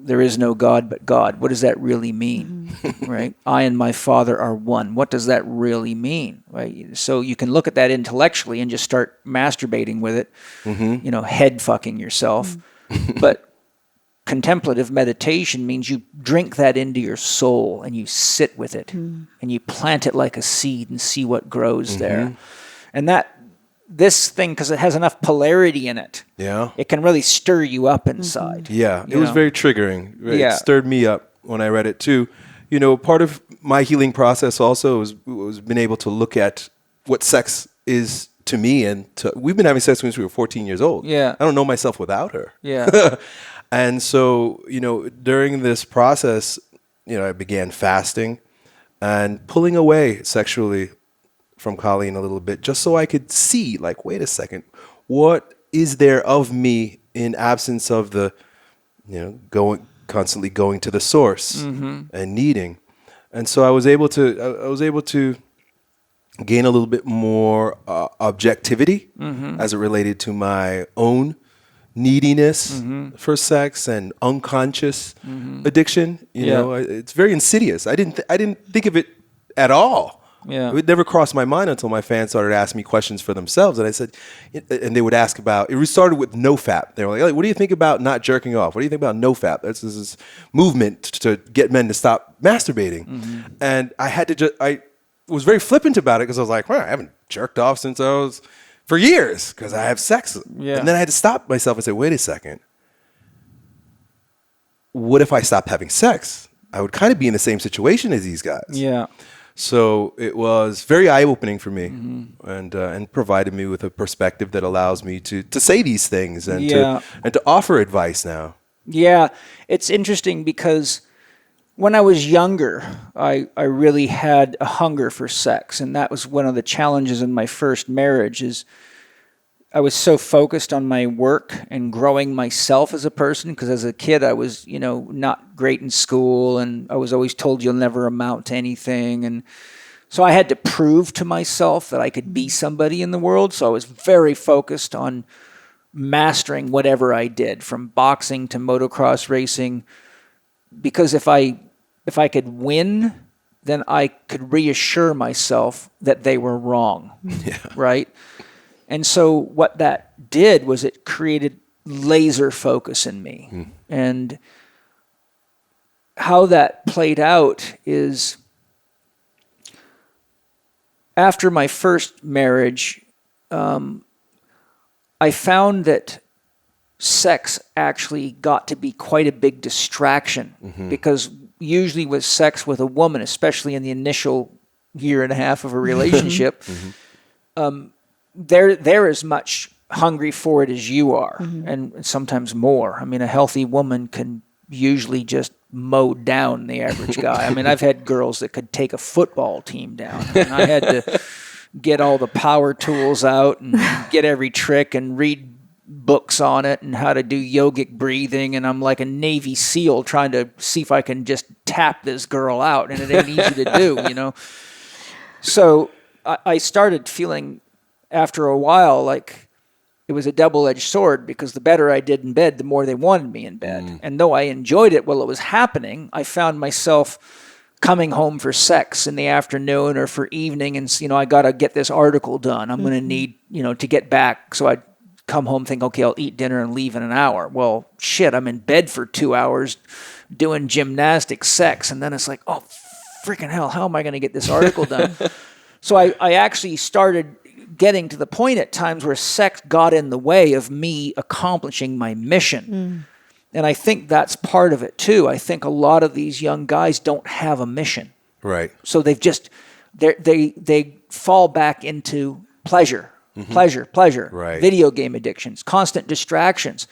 There is no God but God. What does that really mean? Right? I and my Father are one. What does that really mean? Right? So you can look at that intellectually and just start masturbating with it, head fucking yourself. But contemplative meditation means you drink that into your soul and you sit with it and you plant it like a seed and see what grows there. And this thing, because it has enough polarity in it, it can really stir you up inside. Yeah, it was very triggering. Yeah. It stirred me up when I read it too. Part of my healing process also was being able to look at what sex is to me, and we've been having sex since we were 14 years old. Yeah. I don't know myself without her. Yeah. And so, during this process, I began fasting and pulling away sexually from Colleen a little bit, just so I could see, like, wait a second, what is there of me in absence of the, constantly going to the source and needing. And so I was able to gain a little bit more objectivity as it related to my own neediness for sex and unconscious addiction. It's very insidious. I didn't think of it at all. Yeah. It never crossed my mind until my fans started asking me questions for themselves. And I said, and they would ask about, it started with NoFap. They were like, what do you think about not jerking off? What do you think about NoFap? This is this movement to get men to stop masturbating. And I was very flippant about it because I was like, well, I haven't jerked off since for years because I have sex. Yeah. And then I had to stop myself and say, wait a second. What if I stopped having sex? I would kind of be in the same situation as these guys. Yeah. So it was very eye-opening for me, and provided me with a perspective that allows me to say these things and to offer advice now. Yeah, it's interesting because when I was younger, I really had a hunger for sex, and that was one of the challenges in my first marriage. Is I was so focused on my work and growing myself as a person, because as a kid I was, not great in school, and I was always told you'll never amount to anything. And so I had to prove to myself that I could be somebody in the world. So I was very focused on mastering whatever I did, from boxing to motocross racing, because if I could win, then I could reassure myself that they were wrong, right? And so what that did was it created laser focus in me. And how that played out is, after my first marriage, I found that sex actually got to be quite a big distraction, because usually with sex with a woman, especially in the initial year and a half of a relationship, they're as much hungry for it as you are, and sometimes more. I mean, a healthy woman can usually just mow down the average guy. I mean, I've had girls that could take a football team down. I mean, I had to get all the power tools out and get every trick and read books on it and how to do yogic breathing, and I'm like a Navy SEAL trying to see if I can just tap this girl out, and it ain't easy to do, So I started feeling, after a while, like it was a double-edged sword, because the better I did in bed, the more they wanted me in bed. And though I enjoyed it while it was happening, I found myself coming home for sex in the afternoon or for evening, and I got to get this article done. I'm going to need, to get back. So I'd come home, think, okay, I'll eat dinner and leave in an hour. Well, shit, I'm in bed for 2 hours doing gymnastic sex, and then it's like, oh, freaking hell, how am I going to get this article done? So I actually started getting to the point at times where sex got in the way of me accomplishing my mission. And I think that's part of it too. I think a lot of these young guys don't have a mission. Right. So they've just, they fall back into pleasure, pleasure, Right. video game addictions, constant distractions.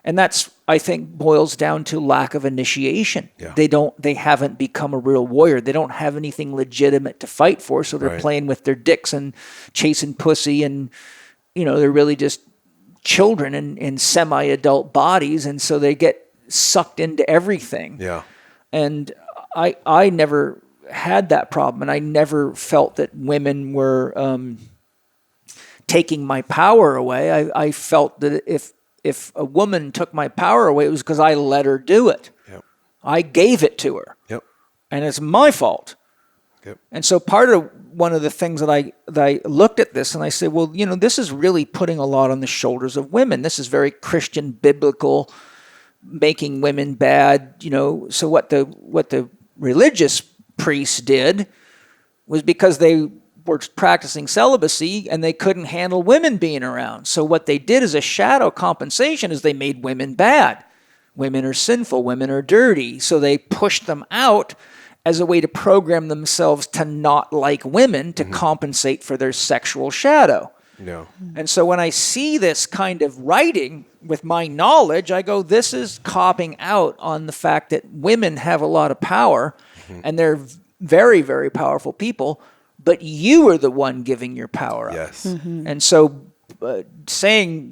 And that's I think boils down to lack of initiation. Yeah. They haven't become a real warrior. They don't have anything legitimate to fight for, so they're playing with their dicks and chasing pussy, and they're really just children in semi-adult bodies, and so they get sucked into everything. Yeah. And I never had that problem, and I never felt that women were taking my power away. I felt that if a woman took my power away, it was because I let her do it. Yep. I gave it to her. Yep. And it's my fault. Yep. And so one of the things that I looked at this and I said, well, this is really putting a lot on the shoulders of women. This is very Christian, biblical, making women bad. So what the religious priests did was because they were practicing celibacy and they couldn't handle women being around. So what they did as a shadow compensation is they made women bad. Women are sinful. Women are dirty. So they pushed them out as a way to program themselves to not like women to compensate for their sexual shadow. No. And so when I see this kind of writing with my knowledge, I go, this is copping out on the fact that women have a lot of power and they're very, very powerful people, but you are the one giving your power up. Yes. And so saying,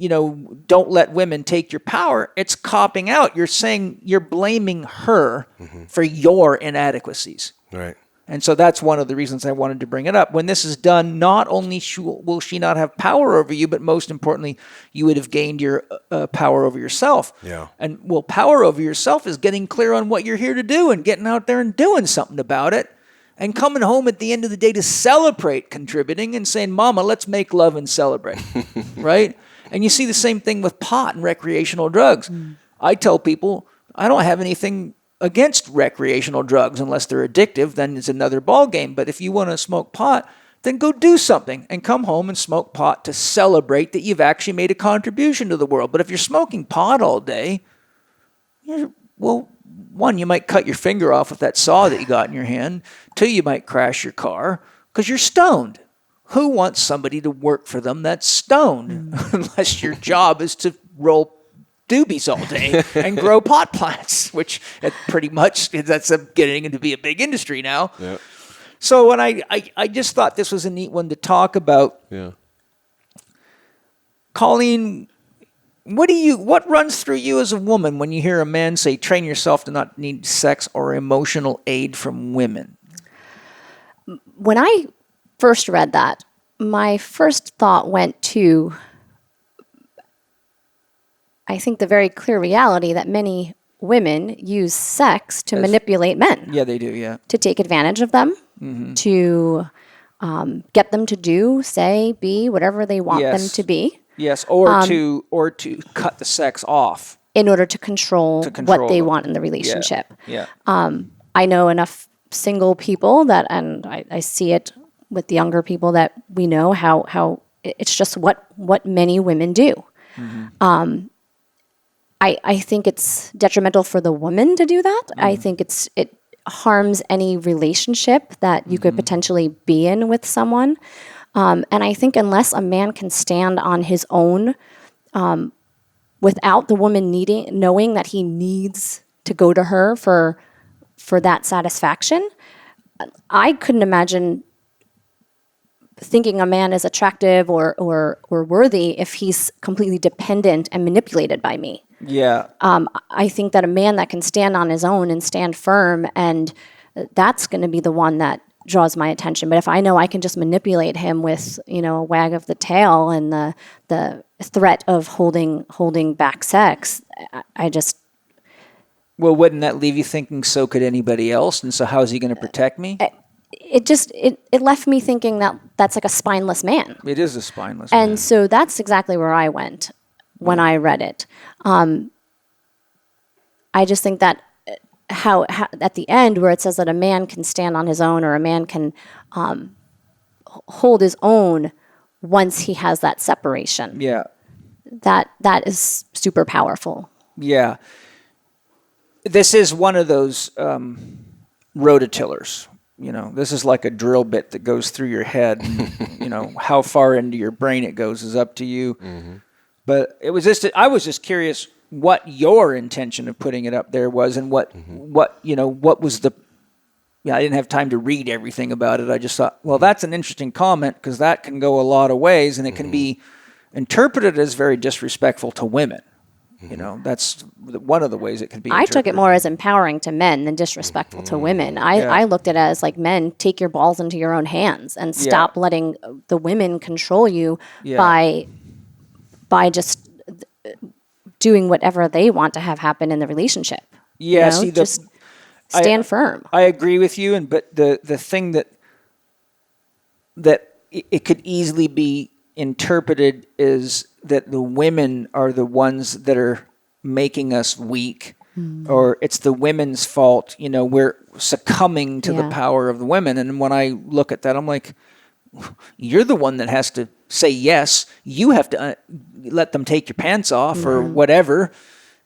don't let women take your power, it's copping out. You're saying you're blaming her for your inadequacies. Right. And so that's one of the reasons I wanted to bring it up. When this is done, not only will she not have power over you, but most importantly, you would have gained your power over yourself. Yeah. And power over yourself is getting clear on what you're here to do and getting out there and doing something about it. And coming home at the end of the day to celebrate contributing and saying, Mama, let's make love and celebrate, right? And you see the same thing with pot and recreational drugs. I tell people, I don't have anything against recreational drugs unless they're addictive, then it's another ballgame. But if you want to smoke pot, then go do something and come home and smoke pot to celebrate that you've actually made a contribution to the world. But if you're smoking pot all day, one, you might cut your finger off with that saw that you got in your hand. Two, you might crash your car because you're stoned. Who wants somebody to work for them that's stoned? Unless your job is to roll doobies all day and grow pot plants, which pretty much that's getting into be a big industry now. Yep. So when I just thought this was a neat one to talk about. Yeah. Colleen, what runs through you as a woman when you hear a man say, train yourself to not need sex or emotional aid from women? When I first read that, my first thought went to, I think, the very clear reality that many women use sex to manipulate men. Yeah, they do, yeah. To take advantage of them, to get them to do, say, be whatever they want them to be. Yes, or to cut the sex off. In order to control what they them. want in the relationship. Yeah. I know enough single people and I see it with the younger people that we know how it's just what many women do. I think it's detrimental for the woman to do that. I think it harms any relationship that you could potentially be in with someone. And I think unless a man can stand on his own without the woman knowing that he needs to go to her for that satisfaction, I couldn't imagine thinking a man is attractive or worthy if he's completely dependent and manipulated by me. Yeah. I think that a man that can stand on his own and stand firm, and that's going to be the one that draws my attention. But if I know I can just manipulate him with, a wag of the tail and the threat of holding back sex, I just... Well, wouldn't that leave you thinking so could anybody else? And so how is he going to protect me? It left me thinking that that's like a spineless man. It is a spineless man. And so that's exactly where I went when I read it. I just think that how at the end where it says that a man can stand on his own or a man can hold his own once he has that separation. Yeah. That is super powerful. Yeah. This is one of those rototillers. This is like a drill bit that goes through your head. And, how far into your brain it goes is up to you. Mm-hmm. But I was just curious, what your intention of putting it up there was, and what was the. I didn't have time to read everything about it. I just thought, well, that's an interesting comment because that can go a lot of ways, and it can be interpreted as very disrespectful to women. That's one of the ways it can be interpreted. I took it more as empowering to men than disrespectful to women. I looked at it as like, men, take your balls into your own hands and stop letting the women control you by just doing whatever they want to have happen in the relationship. Yeah, just stand firm. I agree with you, but the thing that it could easily be interpreted is that the women are the ones that are making us weak, or it's the women's fault. We're succumbing to the power of the women. And when I look at that, I'm like, you're the one that has to say yes. You have to let them take your pants off or whatever.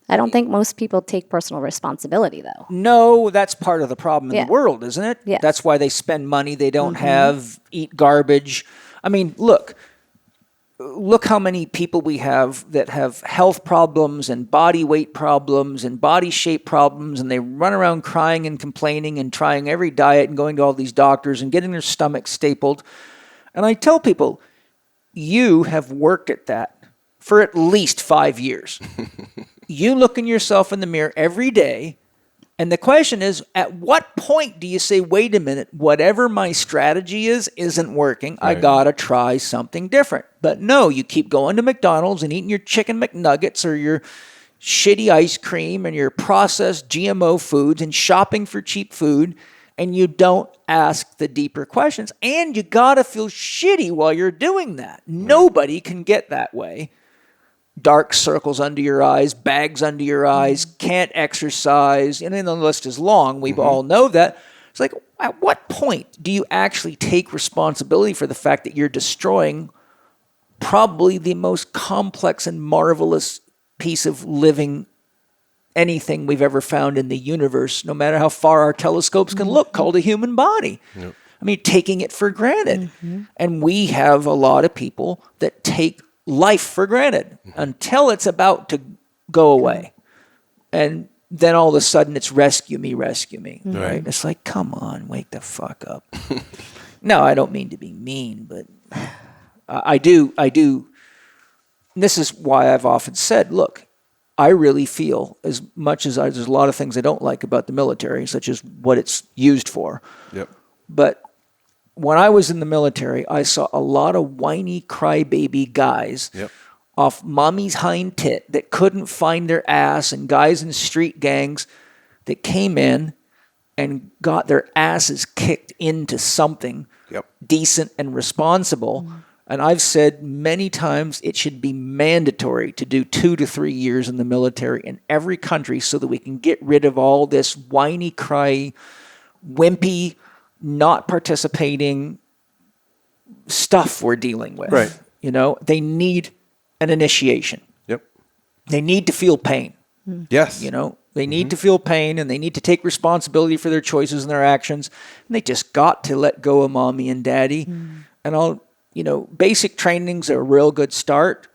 I don't think most people take personal responsibility, though. No, that's part of the problem in the world, isn't it? Yes. That's why they spend money they don't have, eat garbage. I mean, look how many people we have that have health problems and body weight problems and body shape problems, and they run around crying and complaining and trying every diet and going to all these doctors and getting their stomach stapled. And I tell people, you have worked at that for at least 5 years. You look in yourself in the mirror every day, and the question is, at what point do you say, wait a minute, whatever my strategy isn't working, I gotta try something different. But no, you keep going to McDonald's and eating your chicken McNuggets or your shitty ice cream and your processed GMO foods and shopping for cheap food, and you don't ask the deeper questions. And you gotta feel shitty while you're doing that. Nobody can get that way. Dark circles under your eyes, bags under your eyes, can't exercise, and then the list is long. We all know that. It's like, at what point do you actually take responsibility for the fact that you're destroying probably the most complex and marvelous piece of living anything we've ever found in the universe, no matter how far our telescopes can look, called a human body? Yep. I mean, taking it for granted. And we have a lot of people that take life for granted until it's about to go away. And then all of a sudden it's rescue me, right? It's like, come on, wake the fuck up. No, I don't mean to be mean, but I do. This is why I've often said, look, I really feel, as much as there's a lot of things I don't like about the military, such as what it's used for. Yep. But when I was in the military, I saw a lot of whiny crybaby guys off mommy's hind tit that couldn't find their ass, and guys in street gangs that came in and got their asses kicked into something decent and responsible. And I've said many times it should be mandatory to do 2 to 3 years in the military in every country so that we can get rid of all this whiny, cry, wimpy, not participating stuff we're dealing with. Right. They need an initiation. Yep. They need to feel pain. Yes. They need to feel pain, and they need to take responsibility for their choices and their actions. And they just got to let go of mommy and daddy. And basic training's a real good start.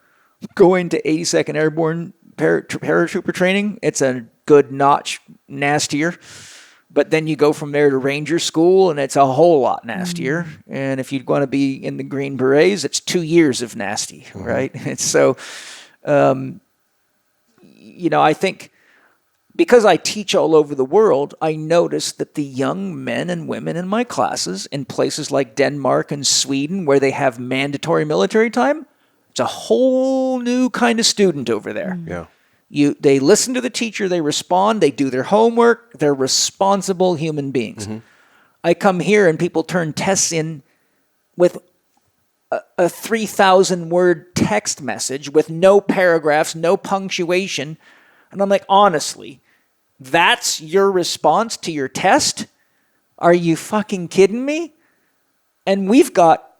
Going to 82nd Airborne paratrooper training, it's a good notch nastier. But then you go from there to Ranger School, and it's a whole lot nastier. And if you'd want to be in the Green Berets, it's 2 years of nasty, right? And so, I think because I teach all over the world, I notice that the young men and women in my classes in places like Denmark and Sweden, where they have mandatory military time, it's a whole new kind of student over there. Yeah. They listen to the teacher, they respond, they do their homework, they're responsible human beings. I come here and people turn tests in with a 3,000 word text message with no paragraphs, no punctuation. And I'm like, honestly, that's your response to your test? Are you fucking kidding me? And we've got,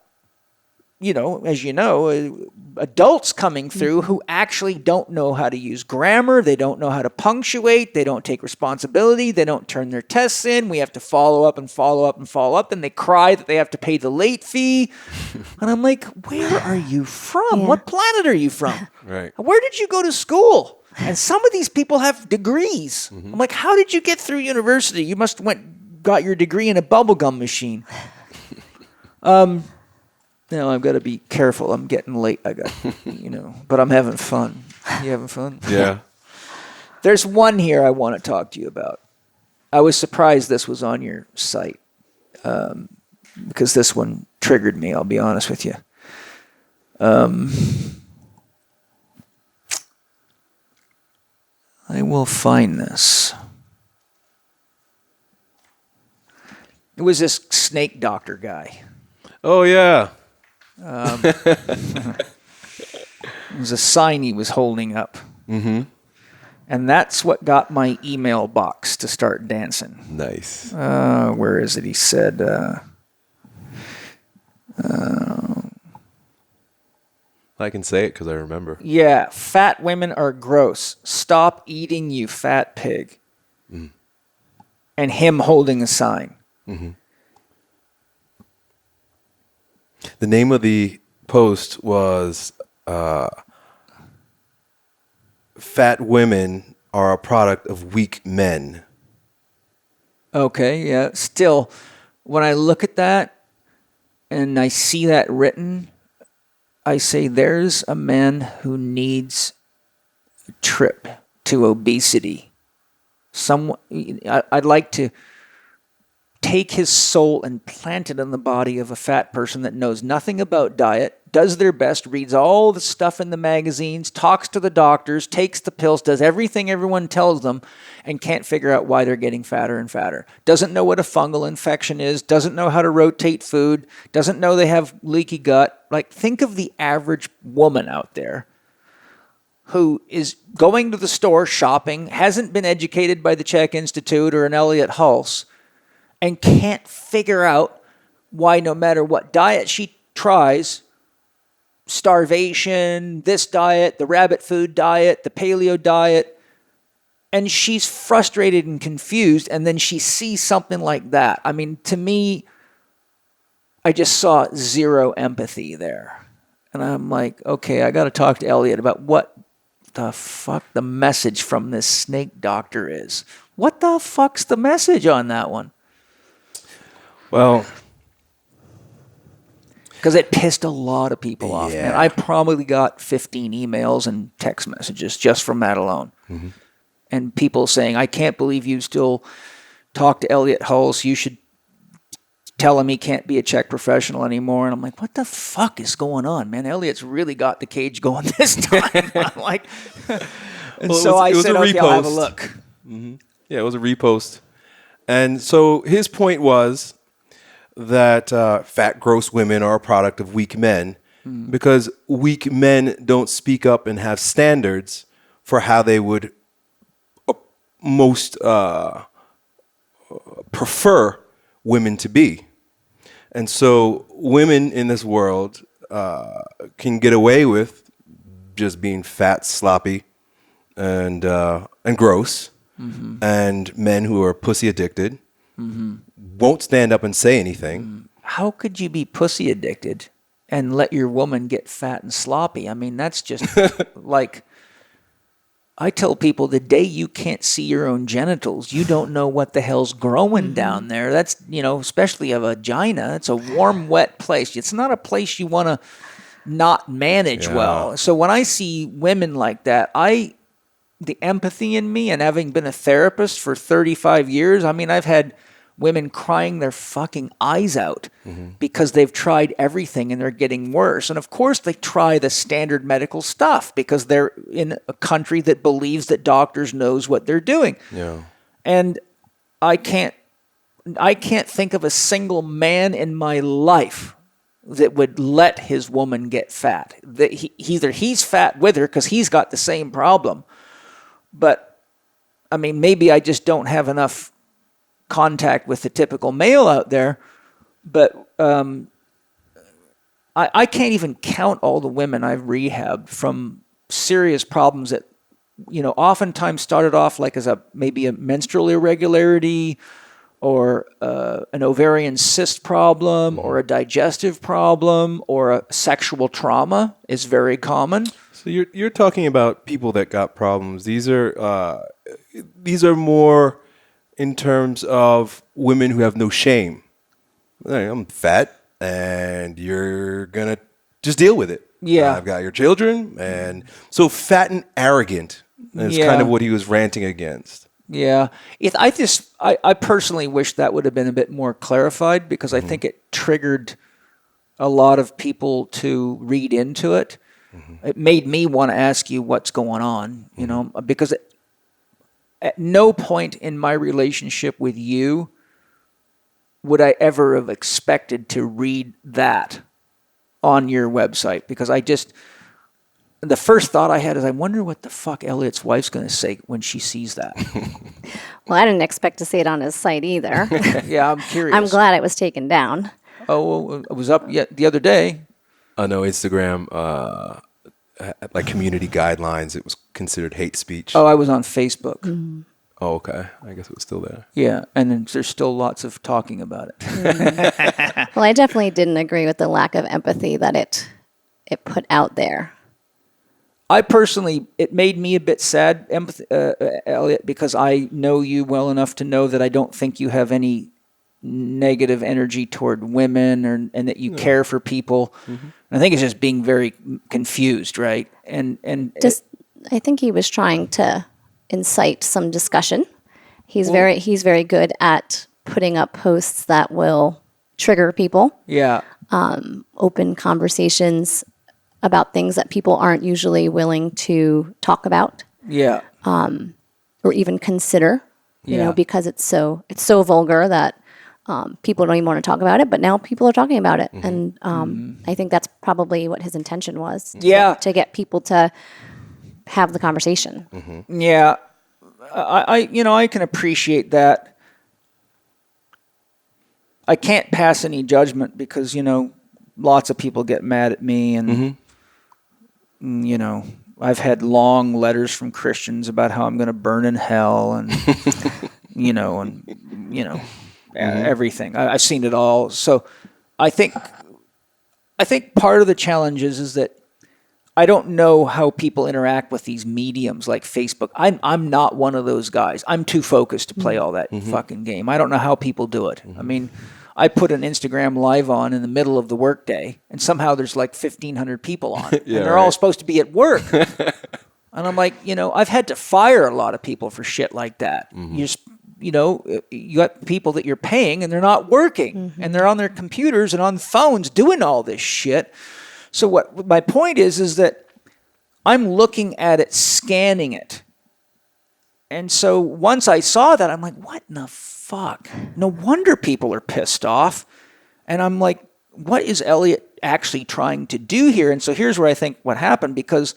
as you know, adults coming through who actually don't know how to use grammar. They don't know how to punctuate. They don't take responsibility. They don't turn their tests in. We have to follow up and follow up and follow up. And they cry that they have to pay the late fee. And I'm like, where are you from? What planet are you from? Right. Where did you go to school? And some of these people have degrees. I'm like, how did you get through university? You must got your degree in a bubblegum machine. Now I've got to be careful. I'm getting late. But I'm having fun. You having fun? Yeah. There's one here I want to talk to you about. I was surprised this was on your site because this one triggered me, I'll be honest with you. I will find this. It was this snake doctor guy. Oh, yeah. It was a sign he was holding up. Mm-hmm. And that's what got my email box to start dancing. Nice. Where is it? He said, I can say it because I remember. yeah, fat women are gross. Stop eating, you fat pig. Mm. And him holding a sign. Mm-hmm. The name of the post was Fat Women Are a Product of Weak Men. Okay, yeah. Still, when I look at that and I see that written, I say there's a man who needs a trip to obesity. I'd like to take his soul and plant it in the body of a fat person that knows nothing about diet, does their best, reads all the stuff in the magazines, talks to the doctors, takes the pills, does everything everyone tells them, and can't figure out why they're getting fatter and fatter. Doesn't know what a fungal infection is, doesn't know how to rotate food, doesn't know they have leaky gut. Like, think of the average woman out there who is going to the store shopping, hasn't been educated by the Chek Institute or an Elliott Hulse, and can't figure out why no matter what diet she tries, starvation, this diet, the rabbit food diet, the paleo diet, and she's frustrated and confused, and then she sees something like that. I mean, to me, I just saw zero empathy there. And I'm like, okay, I got to talk to Elliott about what the fuck the message from this snake doctor is. What the fuck's the message on that one? Well, because it pissed a lot of people off, Yeah. man. I probably got 15 emails and text messages just from that alone. Mm-hmm. And people saying, I can't believe you still talk to Elliott Hulse. You should tell him he can't be a Chek professional anymore. And I'm like, what the fuck is going on, man? Elliott's really got the cage going this time. I'm like, and well, so I said, okay, I'll have a repost. look. Mm-hmm. Yeah, it was a repost. And so his point was that fat, gross women are a product of weak men because weak men don't speak up and have standards for how they would most prefer women to be. And so women in this world can get away with just being fat, sloppy, and gross. Mm-hmm. And men who are pussy addicted won't stand up and say anything. How could you be pussy addicted and let your woman get fat and sloppy? I mean, that's just like, I tell people the day you can't see your own genitals, you don't know what the hell's growing down there. That's, especially a vagina. It's a warm, wet place. It's not a place you want to not manage well. So when I see women like that, the empathy in me, and having been a therapist for 35 years, I mean, I've had women crying their fucking eyes out because they've tried everything and they're getting worse. And of course they try the standard medical stuff because they're in a country that believes that doctors knows what they're doing. Yeah. And I can't think of a single man in my life that would let his woman get fat. Either he's fat with her because he's got the same problem. But, I mean, maybe I just don't have enough contact with the typical male out there. But I can't even count all the women I've rehabbed from serious problems that, oftentimes started off like as maybe a menstrual irregularity or an ovarian cyst problem or a digestive problem or a sexual trauma is very common. So you're talking about people that got problems. These are more in terms of women who have no shame. I'm fat, and you're gonna just deal with it. Yeah. I've got your children, and so fat and arrogant is kind of what he was ranting against. Yeah. I personally wish that would have been a bit more clarified, because I think it triggered a lot of people to read into it. It made me want to ask you what's going on, you know, because at no point in my relationship with you would I ever have expected to read that on your website, because the first thought I had is, I wonder what the fuck Elliott's wife's going to say when she sees that. Well, I didn't expect to see it on his site either. Yeah, I'm curious. I'm glad it was taken down. Oh, well, it was up the other day. I know Instagram, like community guidelines, it was considered hate speech. Oh, I was on Facebook. Oh, okay. I guess it was still there. Yeah, and then there's still lots of talking about it. Well, I definitely didn't agree with the lack of empathy that it put out there. I personally, it made me a bit sad, Elliott, because I know you well enough to know that I don't think you have any negative energy toward women, and that you care for people. I think it's just being very confused, right? And I think he was trying to incite some discussion. He's very good at putting up posts that will trigger people. Yeah. Open conversations about things that people aren't usually willing to talk about. Yeah. Or even consider, you know, because it's so vulgar that people don't even want to talk about it, but now people are talking about it. And I think that's probably what his intention was. To get people to have the conversation. Yeah. I can appreciate that. I can't pass any judgment because, you know, lots of people get mad at me, and you know, I've had long letters from Christians about how I'm going to burn in hell, and everything. I've seen it all. So I think part of the challenge is that I don't know how people interact with these mediums like Facebook. I'm not one of those guys. I'm too focused to play all that fucking game. I don't know how people do it. I mean, I put an Instagram live on in the middle of the workday, and somehow there's like 1,500 people on it, and they're all supposed to be at work. And I'm like, you know, I've had to fire a lot of people for shit like that. You got people that you're paying, and they're not working, and they're on their computers and on phones doing all this shit. So what my point is that I'm looking at it, scanning it. And so once I saw that, I'm like, what in the fuck? No wonder people are pissed off. And I'm like, what is Elliott actually trying to do here? And so here's where I think what happened, because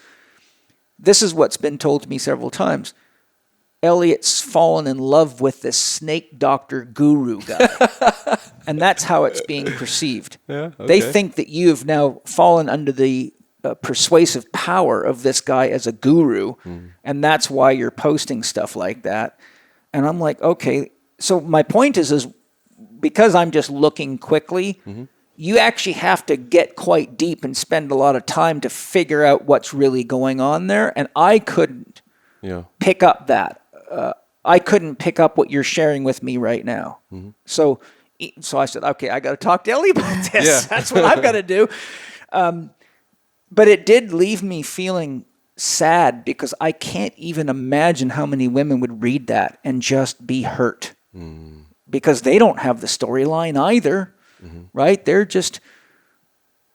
this is what's been told to me several times. Elliott's fallen in love with this snake doctor guru guy. And that's how it's being perceived. Yeah, okay. They think that you have now fallen under the persuasive power of this guy as a guru, and that's why you're posting stuff like that. And I'm like, okay, so my point is because I'm just looking quickly, you actually have to get quite deep and spend a lot of time to figure out what's really going on there, and I couldn't pick up that. I couldn't pick up what you're sharing with me right now. So I said, okay, I got to talk to Ellie about this. Yeah. That's what I've got to do. But it did leave me feeling sad, because I can't even imagine how many women would read that and just be hurt. Because they don't have the storyline either, right? They're just,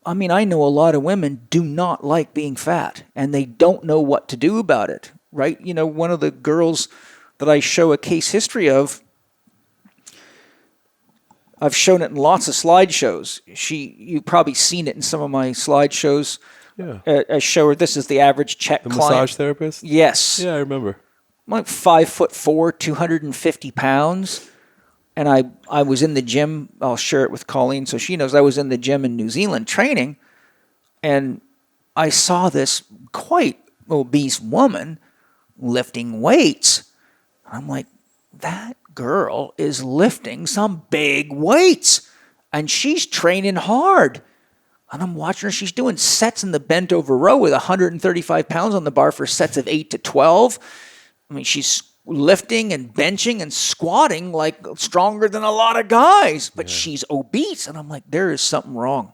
I mean, I know a lot of women do not like being fat, and they don't know what to do about it, right? You know, one of the girls that I show a case history of, I've shown it in lots of slideshows. You've probably seen it in some of my slideshows. Yeah. I show her, this is the average Chek client. The massage therapist? Yes. Yeah, I remember. I'm like 5'4", 250 pounds. And I was in the gym. I'll share it with Colleen so she knows. I was in the gym in New Zealand training. And I saw this quite obese woman lifting weights. I'm like, that girl is lifting some big weights, and she's training hard. And I'm watching her. She's doing sets in the bent over row with 135 pounds on the bar for sets of 8 to 12. I mean, she's lifting and benching and squatting like stronger than a lot of guys, but she's obese. And I'm like, there is something wrong.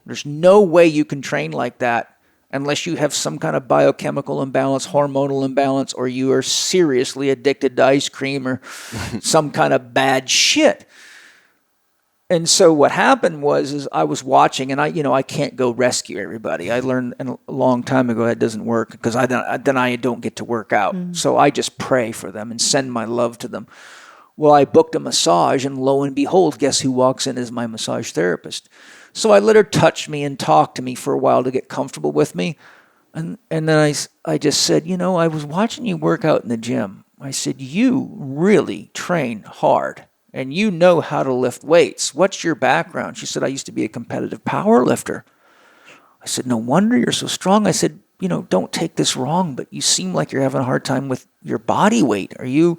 There's no way you can train like that unless you have some kind of biochemical imbalance, hormonal imbalance, or you are seriously addicted to ice cream or some kind of bad shit. And so what happened is I was watching, and I can't go rescue everybody. I learned a long time ago that doesn't work because then I don't get to work out. So I just pray for them and send my love to them. Well, I booked a massage, and lo and behold, guess who walks in as my massage therapist? So I let her touch me and talk to me for a while to get comfortable with me. And then I just said, I was watching you work out in the gym. I said, you really train hard. And you know how to lift weights. What's your background? She said, I used to be a competitive power lifter. I said, no wonder you're so strong. I said, don't take this wrong, but you seem like you're having a hard time with your body weight. Are you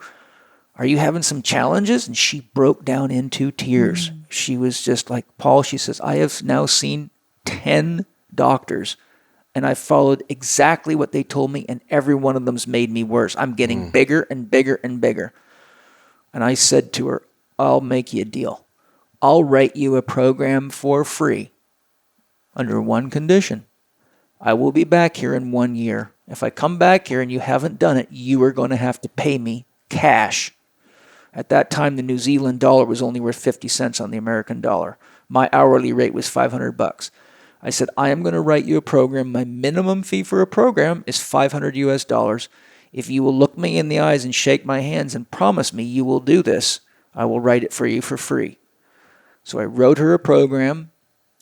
having some challenges? And she broke down into tears. She was just like, Paul, she says, I have now seen 10 doctors, and I followed exactly what they told me, and every one of them's made me worse. I'm getting bigger and bigger and bigger. And I said to her, I'll make you a deal. I'll write you a program for free under one condition. I will be back here in 1 year. If I come back here and you haven't done it, you are going to have to pay me cash. At that time, the New Zealand dollar was only worth 50 cents on the American dollar. My hourly rate was $500. I said, I am going to write you a program. My minimum fee for a program is $500 US. If you will look me in the eyes and shake my hands and promise me you will do this, I will write it for you for free. So I wrote her a program,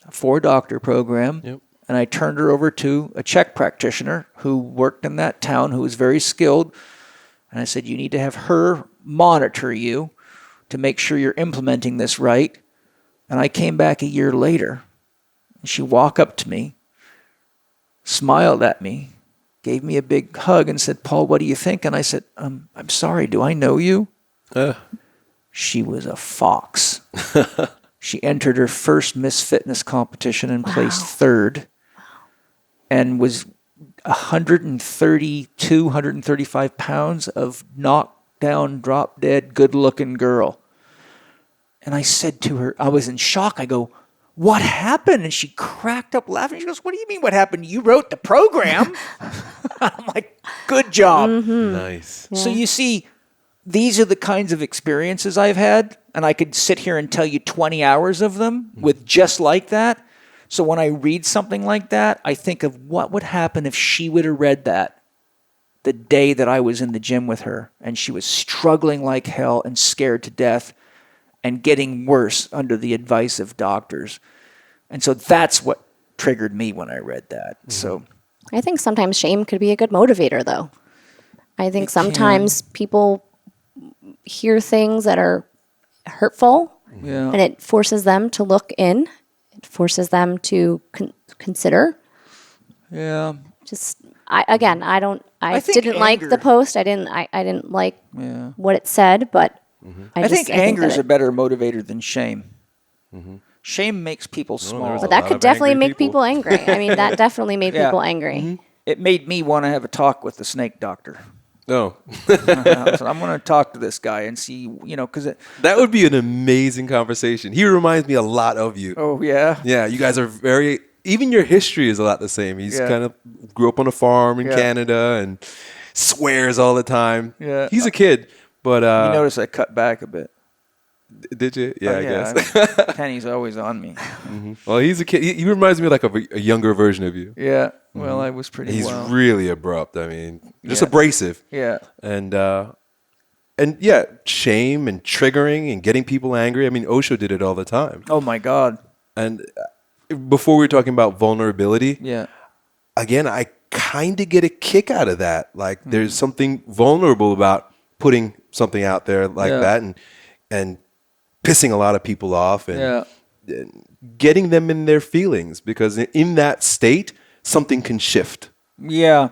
a 4-doctor program, and I turned her over to a Chek practitioner who worked in that town who was very skilled. And I said, you need to have her monitor you to make sure you're implementing this right. And I came back a year later, and she walked up to me, smiled at me, gave me a big hug and said, Paul, what do you think? And I said, I'm sorry, do I know you? She was a fox. She entered her first Miss Fitness competition and placed 3rd and was 132, 135 pounds of knocked down, drop dead, good-looking girl. And I said to her, I was in shock. I go, what happened? And she cracked up laughing. She goes, what do you mean what happened? You wrote the program. I'm like, good job. Nice. So you see, these are the kinds of experiences I've had, and I could sit here and tell you 20 hours of them with just like that. So when I read something like that, I think of what would happen if she would have read that the day that I was in the gym with her, and she was struggling like hell and scared to death and getting worse under the advice of doctors. And so that's what triggered me when I read that. So I think sometimes shame could be a good motivator, though. I think sometimes people hear things that are hurtful, and it forces them to look in. It forces them to consider. Yeah. I didn't like the post. I didn't like what it said, but I think anger is a better motivator than shame. Shame makes people small. But that could definitely make people angry. I mean, that definitely made people angry. It made me want to have a talk with the snake doctor. No. So I'm going to talk to this guy and see, because that would be an amazing conversation. He reminds me a lot of you. Oh, yeah? Yeah, you guys are even your history is a lot the same. He's kind of grew up on a farm in Canada and swears all the time. Yeah. He's a kid, but... you notice I cut back a bit. Did you? Yeah, I guess. Penny's always on me. Well, he's a kid. He reminds me like of a younger version of you. Yeah. Well, I was pretty He's really abrupt. I mean, just abrasive. Yeah. And shame and triggering and getting people angry. I mean, Osho did it all the time. Oh, my God. And before we were talking about vulnerability. Yeah. Again, I kind of get a kick out of that. Like, there's something vulnerable about putting something out there like that and pissing a lot of people off and getting them in their feelings, because in that state, something can shift. Yeah.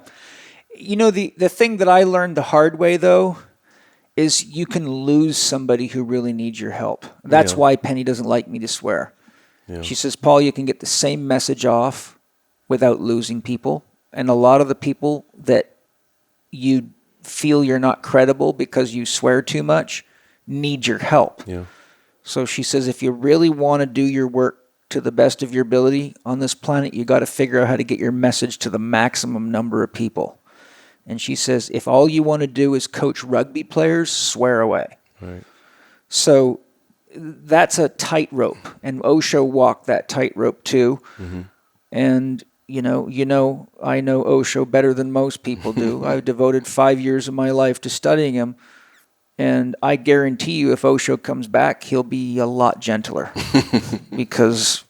The thing that I learned the hard way, though, is you can lose somebody who really needs your help. That's why Penny doesn't like me to swear. Yeah. She says, Paul, you can get the same message off without losing people. And a lot of the people that you feel you're not credible because you swear too much need your help. Yeah. So she says, if you really want to do your work to the best of your ability on this planet, you got to figure out how to get your message to the maximum number of people. And she says, if all you want to do is coach rugby players, swear away. Right. So that's a tightrope, and Osho walked that tightrope too. Mm-hmm. And I know Osho better than most people do. I've devoted 5 years of my life to studying him. And I guarantee you, if Osho comes back, he'll be a lot gentler because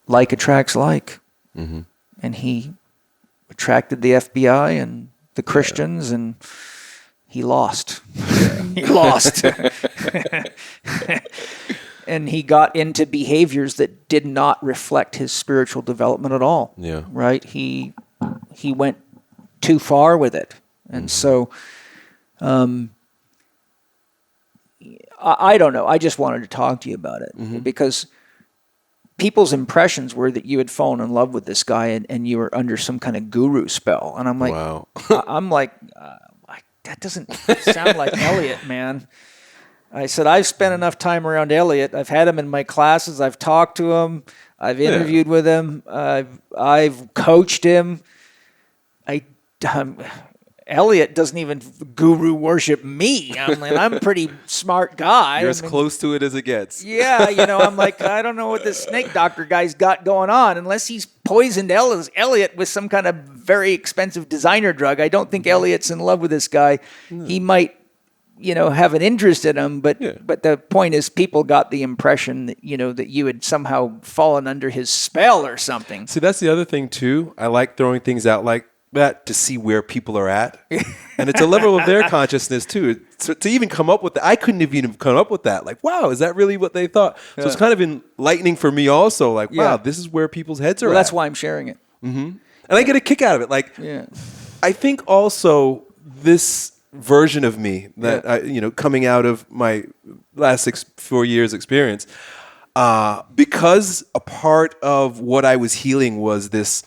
like attracts like. Mm-hmm. And he attracted the FBI and the Christians, and he lost. He lost. And he got into behaviors that did not reflect his spiritual development at all. Yeah. Right? He went too far with it. And so... I don't know. I just wanted to talk to you about it because people's impressions were that you had fallen in love with this guy and you were under some kind of guru spell. And I'm like, wow. that doesn't sound like Elliott, man. I said, I've spent enough time around Elliott. I've had him in my classes. I've talked to him. I've interviewed with him. I've coached him. Elliott doesn't even guru worship me. I'm a pretty smart guy. You're as close to it as it gets. Yeah, I'm like, I don't know what this snake doctor guy's got going on. Unless he's poisoned Elliott with some kind of very expensive designer drug. I don't think Elliott's in love with this guy. He might, have an interest in him, but the point is people got the impression that, that you had somehow fallen under his spell or something. See, that's the other thing too. I like throwing things out like that to see where people are at. And it's a level of their consciousness too. So to even come up with that, I couldn't have even come up with that. Like, wow, is that really what they thought? So it's kind of enlightening for me also. Like, wow, this is where people's heads are at. That's why I'm sharing it. Mm-hmm. And I get a kick out of it. Like, I think also this version of me that, coming out of my last 4 years experience, because a part of what I was healing was this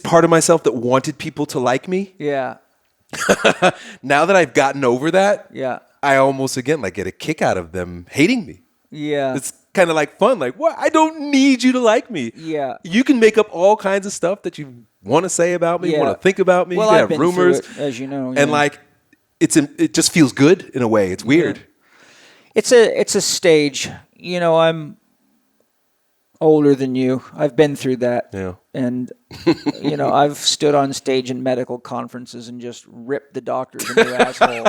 part of myself that wanted people to like me. Yeah. Now that I've gotten over that, I almost again get a kick out of them hating me. Yeah. It's kind of like fun. Like, what? I don't need you to like me. Yeah. You can make up all kinds of stuff that you want to say about me, want to think about me. Well, you can I've have been rumors, through it, as you know. and it just feels good in a way. It's weird. It's a stage. I'm older than you. I've been through that. Yeah. And, I've stood on stage in medical conferences and just ripped the doctors in their asshole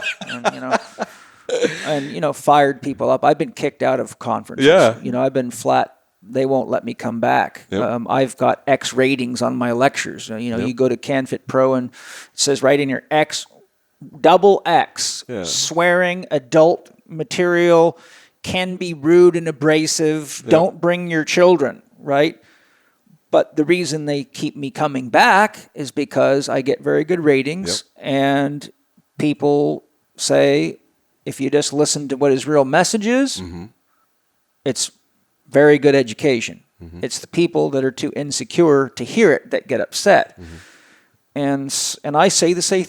and, fired people up. I've been kicked out of conferences. Yeah. I've been flat. They won't let me come back. Yep. I've got X ratings on my lectures. You go to CanFit Pro and it says right in your X, double X, swearing, adult material, can be rude and abrasive. Don't bring your children, right? But the reason they keep me coming back is because I get very good ratings and people say, if you just listen to what his real message is, it's very good education. It's the people that are too insecure to hear it that get upset. And I say the same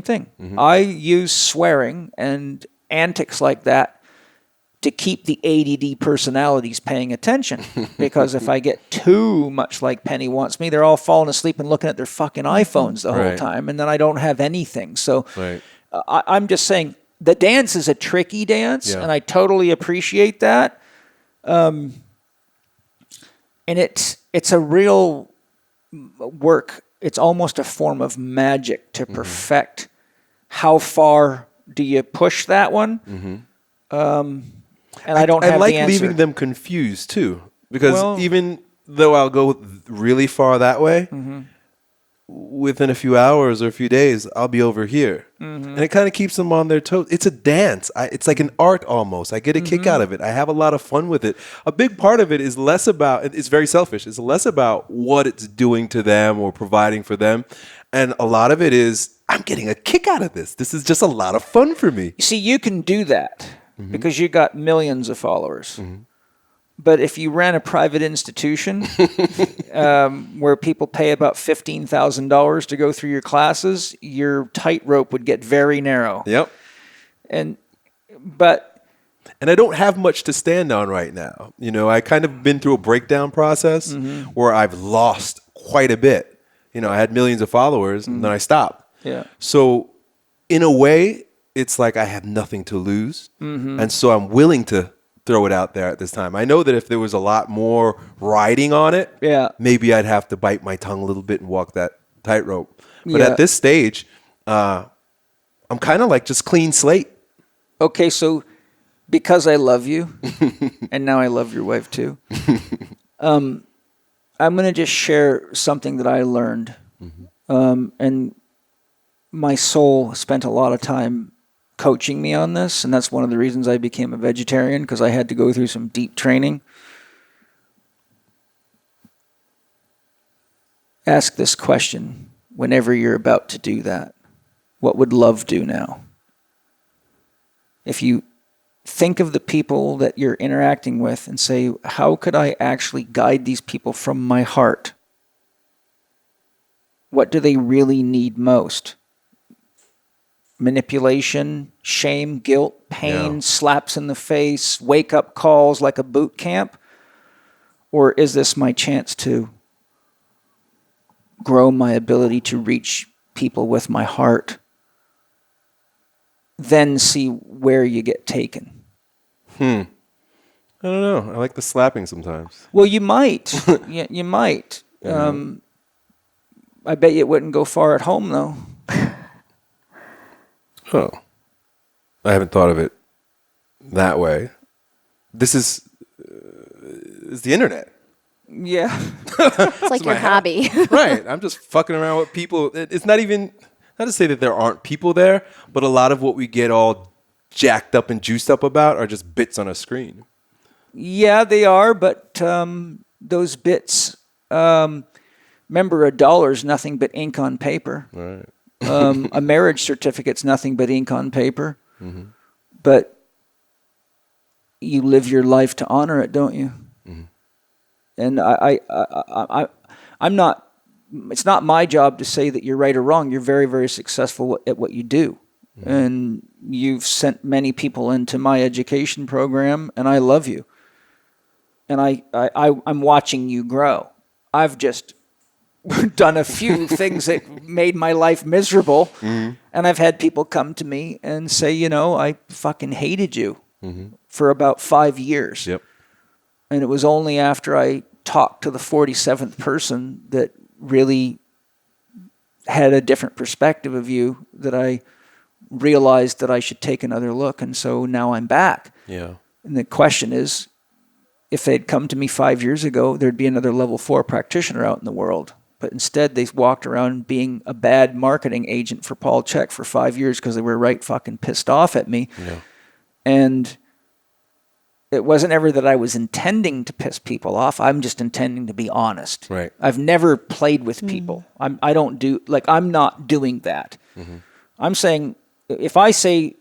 thing. I use swearing and antics like that to keep the ADD personalities paying attention. Because if I get too much like Penny wants me, they're all falling asleep and looking at their fucking iPhones the whole time, and then I don't have anything. So I'm just saying the dance is a tricky dance, and I totally appreciate that. And it's a real work. It's almost a form of magic to perfect. How far do you push that one? And I don't have like the answer. leaving them confused too, because even though I'll go really far that way, within a few hours or a few days, I'll be over here. And it kind of keeps them on their toes. It's a dance. It's like an art almost. I get a kick out of it. I have a lot of fun with it. A big part of it is less about, it's very selfish. It's less about what it's doing to them or providing for them. And a lot of it is, I'm getting a kick out of this. This is just a lot of fun for me. You see, you can do that. because you got millions of followers. But if you ran a private institution where people pay about $15,000 to go through your classes, your tightrope would get very narrow. Yep. And I don't have much to stand on right now. You know, I kind of been through a breakdown process where I've lost quite a bit. You know, I had millions of followers and then I stopped. Yeah. So in a way, it's like I have nothing to lose. And so I'm willing to throw it out there at this time. I know that if there was a lot more riding on it, maybe I'd have to bite my tongue a little bit and walk that tightrope. But at this stage, I'm kind of like just clean slate. Okay, so because I love you, and now I love your wife too, I'm going to just share something that I learned. And my soul spent a lot of time coaching me on this, and that's one of the reasons I became a vegetarian, because I had to go through some deep training. Ask this question whenever you're about to do that. What would love do now? If you think of the people that you're interacting with and say, how could I actually guide these people from my heart? What do they really need most? Manipulation, shame, guilt, pain, slaps in the face, wake-up calls like a boot camp? Or is this my chance to grow my ability to reach people with my heart? Then see where you get taken. I don't know. I like the slapping sometimes. Well, you might. You might. I bet you it wouldn't go far at home, though. Oh, I haven't thought of it that way. This is the internet. Yeah. It's like your hobby. Right. I'm just fucking around with people. It's not even, not to say that there aren't people there, but a lot of what we get all jacked up and juiced up about are just bits on a screen. Yeah, they are, but those bits, remember, $1 is nothing but ink on paper. Right. A marriage certificate's nothing but ink on paper. But you live your life to honor it, don't you? And I'm not, it's not my job to say that you're right or wrong. You're very, very successful at what you do. And you've sent many people into my education program, and I love you. And I'm watching you grow. I've just done a few things that made my life miserable. And I've had people come to me and say, you know, I fucking hated you for about 5 years. Yep. And it was only after I talked to the 47th person that really had a different perspective of you that I realized that I should take another look. And so now I'm back. Yeah. And the question is, if they'd come to me 5 years ago, there'd be another level 4 practitioner out in the world. But instead, they walked around being a bad marketing agent for Paul Chek for 5 years because they were right fucking pissed off at me. Yeah. And it wasn't ever that I was intending to piss people off. I'm just intending to be honest. Right. I've never played with people. I'm not doing that. I'm saying, if I say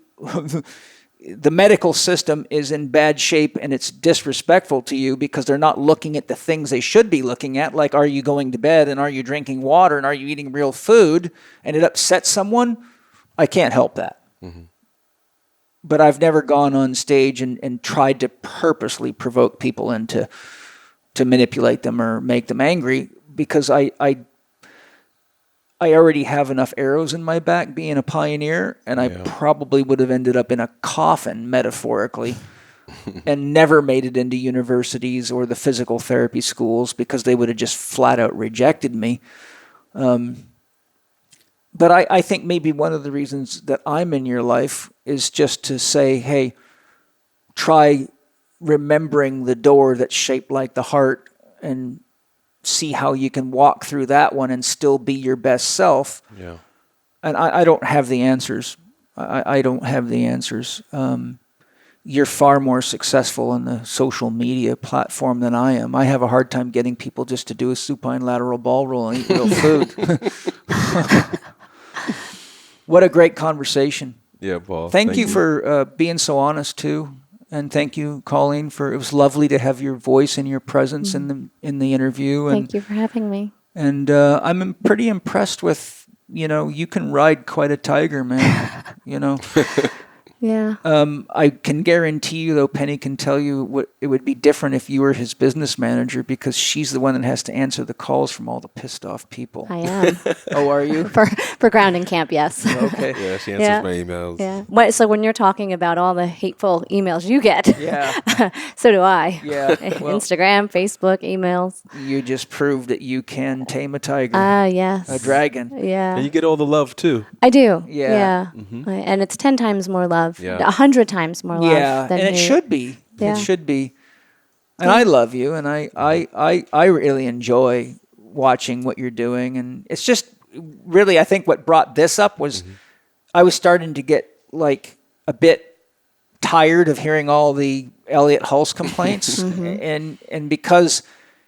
the medical system is in bad shape and it's disrespectful to you because they're not looking at the things they should be looking at, like are you going to bed and are you drinking water and are you eating real food, and it upsets someone, I can't help that. But I've never gone on stage and tried to purposely provoke people into to manipulate them or make them angry, because I already have enough arrows in my back being a pioneer, and I probably would have ended up in a coffin, metaphorically, and never made it into universities or the physical therapy schools because they would have just flat out rejected me. But I think maybe one of the reasons that I'm in your life is just to say, hey, try remembering the door that's shaped like the heart and see how you can walk through that one and still be your best self. Yeah. And I don't have the answers. I don't have the answers. You're far more successful in the social media platform than I am. I have a hard time getting people just to do a supine lateral ball roll and eat real food. What a great conversation. Yeah, Paul. Thank you for being so honest too, and thank you, Colleen, for it was lovely to have your voice and your presence in the interview. And Thank you for having me. And I'm pretty impressed with, you can ride quite a tiger, man. Yeah. I can guarantee you, though, Penny can tell you what it would be different if you were his business manager, because she's the one that has to answer the calls from all the pissed off people. I am. Oh, are you? For grounding camp, yes. Okay. Yeah, she answers my emails. Yeah. So when you're talking about all the hateful emails you get, Yeah. so do I. Yeah. Well, Instagram, Facebook, emails. you just proved that you can tame a tiger, Yes. a dragon. Yeah. And you get all the love too. I do. Yeah. Yeah. And it's 10 times more love. Yeah. 100 times more love. Yeah, than and it hate. should be. Yeah. It should be. And I love you, and I really enjoy watching what you're doing. And it's just really, I think what brought this up was I was starting to get like a bit tired of hearing all the Elliott Hulse complaints. And because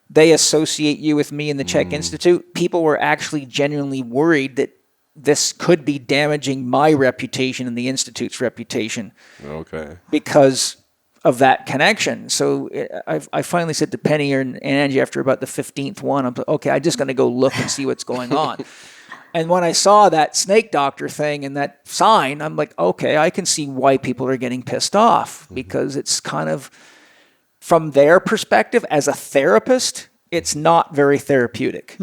they associate you with me and the Chek Institute, people were actually genuinely worried that this could be damaging my reputation and the Institute's reputation. Okay. Because of that connection. So I finally said to Penny and Angie after about the 15th one, I'm like, okay, I'm just going to go look and see what's going on. And when I saw that snake doctor thing and that sign, I'm like, okay, I can see why people are getting pissed off, because it's kind of, from their perspective as a therapist, it's not very therapeutic,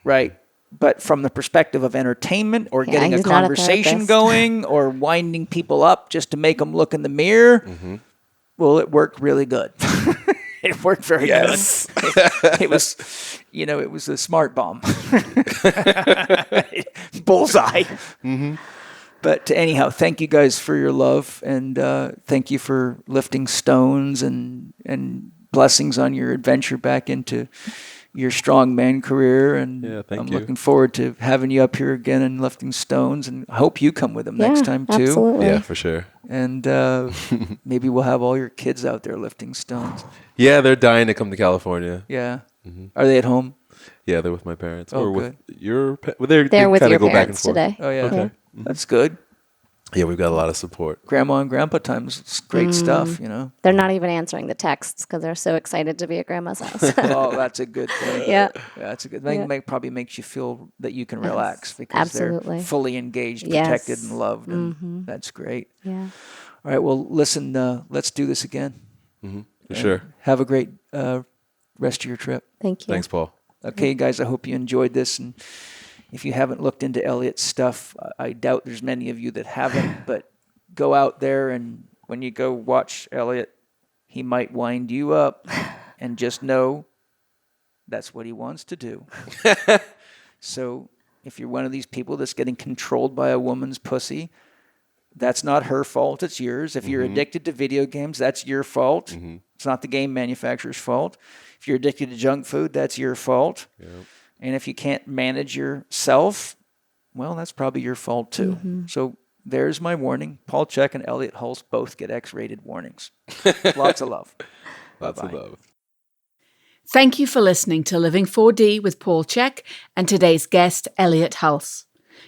right? But from the perspective of entertainment or getting a he's not a conversation therapist. going or winding people up just to make them look in the mirror, well, it worked really good. It worked very good. It was, it was a smart bomb. Bullseye. But anyhow, thank you guys for your love, and thank you for lifting stones and blessings on your adventure back into your strongman career, and thank I'm you. looking forward to having you up here again and lifting stones, and I hope you come with them next time too. Absolutely. Yeah, for sure. And maybe we'll have all your kids out there lifting stones. Yeah, they're dying to come to California. Yeah. Are they at home? Yeah, they're with my parents. Oh, or good. with your They're they with kinda your go back and parents forth. today. Oh, yeah. Okay. That's good. Yeah, we've got a lot of support. Grandma and grandpa times. It's great stuff, They're not even answering the texts because they're so excited to be at grandma's house. Oh, that's a good thing. Yeah. That's a good thing. Yeah. Probably makes you feel that you can relax because absolutely. they're fully engaged, Yes. protected, and loved. And that's great. Yeah. All right. Well, listen, let's do this again. For sure. Have a great rest of your trip. Thank you. Thanks, Paul. Okay, guys, I hope you enjoyed this. And if you haven't looked into Elliott's stuff, I doubt there's many of you that haven't, but go out there, and when you go watch Elliott, he might wind you up, and just know that's what he wants to do. So if you're one of these people that's getting controlled by a woman's pussy, that's not her fault, it's yours. If you're addicted to video games, that's your fault. It's not the game manufacturer's fault. If you're addicted to junk food, that's your fault. Yep. And if you can't manage yourself, well, that's probably your fault too. So there's my warning. Paul Chek and Elliott Hulse both get X-rated warnings. Lots of love. Lots of Bye-bye. love. Thank you for listening to Living 4D with Paul Chek and today's guest, Elliott Hulse.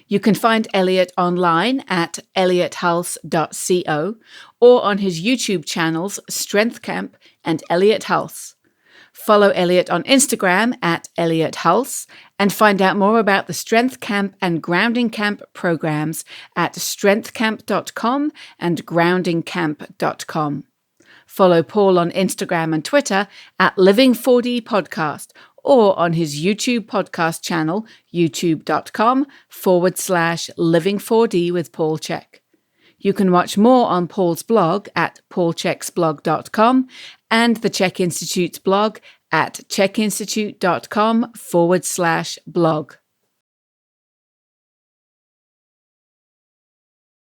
You can find Elliott online at elliottHulse.co or on his YouTube channels Strength Camp and Elliott Hulse. Follow Elliott on Instagram at Elliott Hulse and find out more about the Strength Camp and Grounding Camp programs at strengthcamp.com and groundingcamp.com. Follow Paul on Instagram and Twitter at Living4D Podcast or on his YouTube podcast channel, youtube.com/Living4D with Paul Chek. You can watch more on Paul's blog at paulcheksblog.com and the Chek Institute's blog at chekinstitute.com/blog.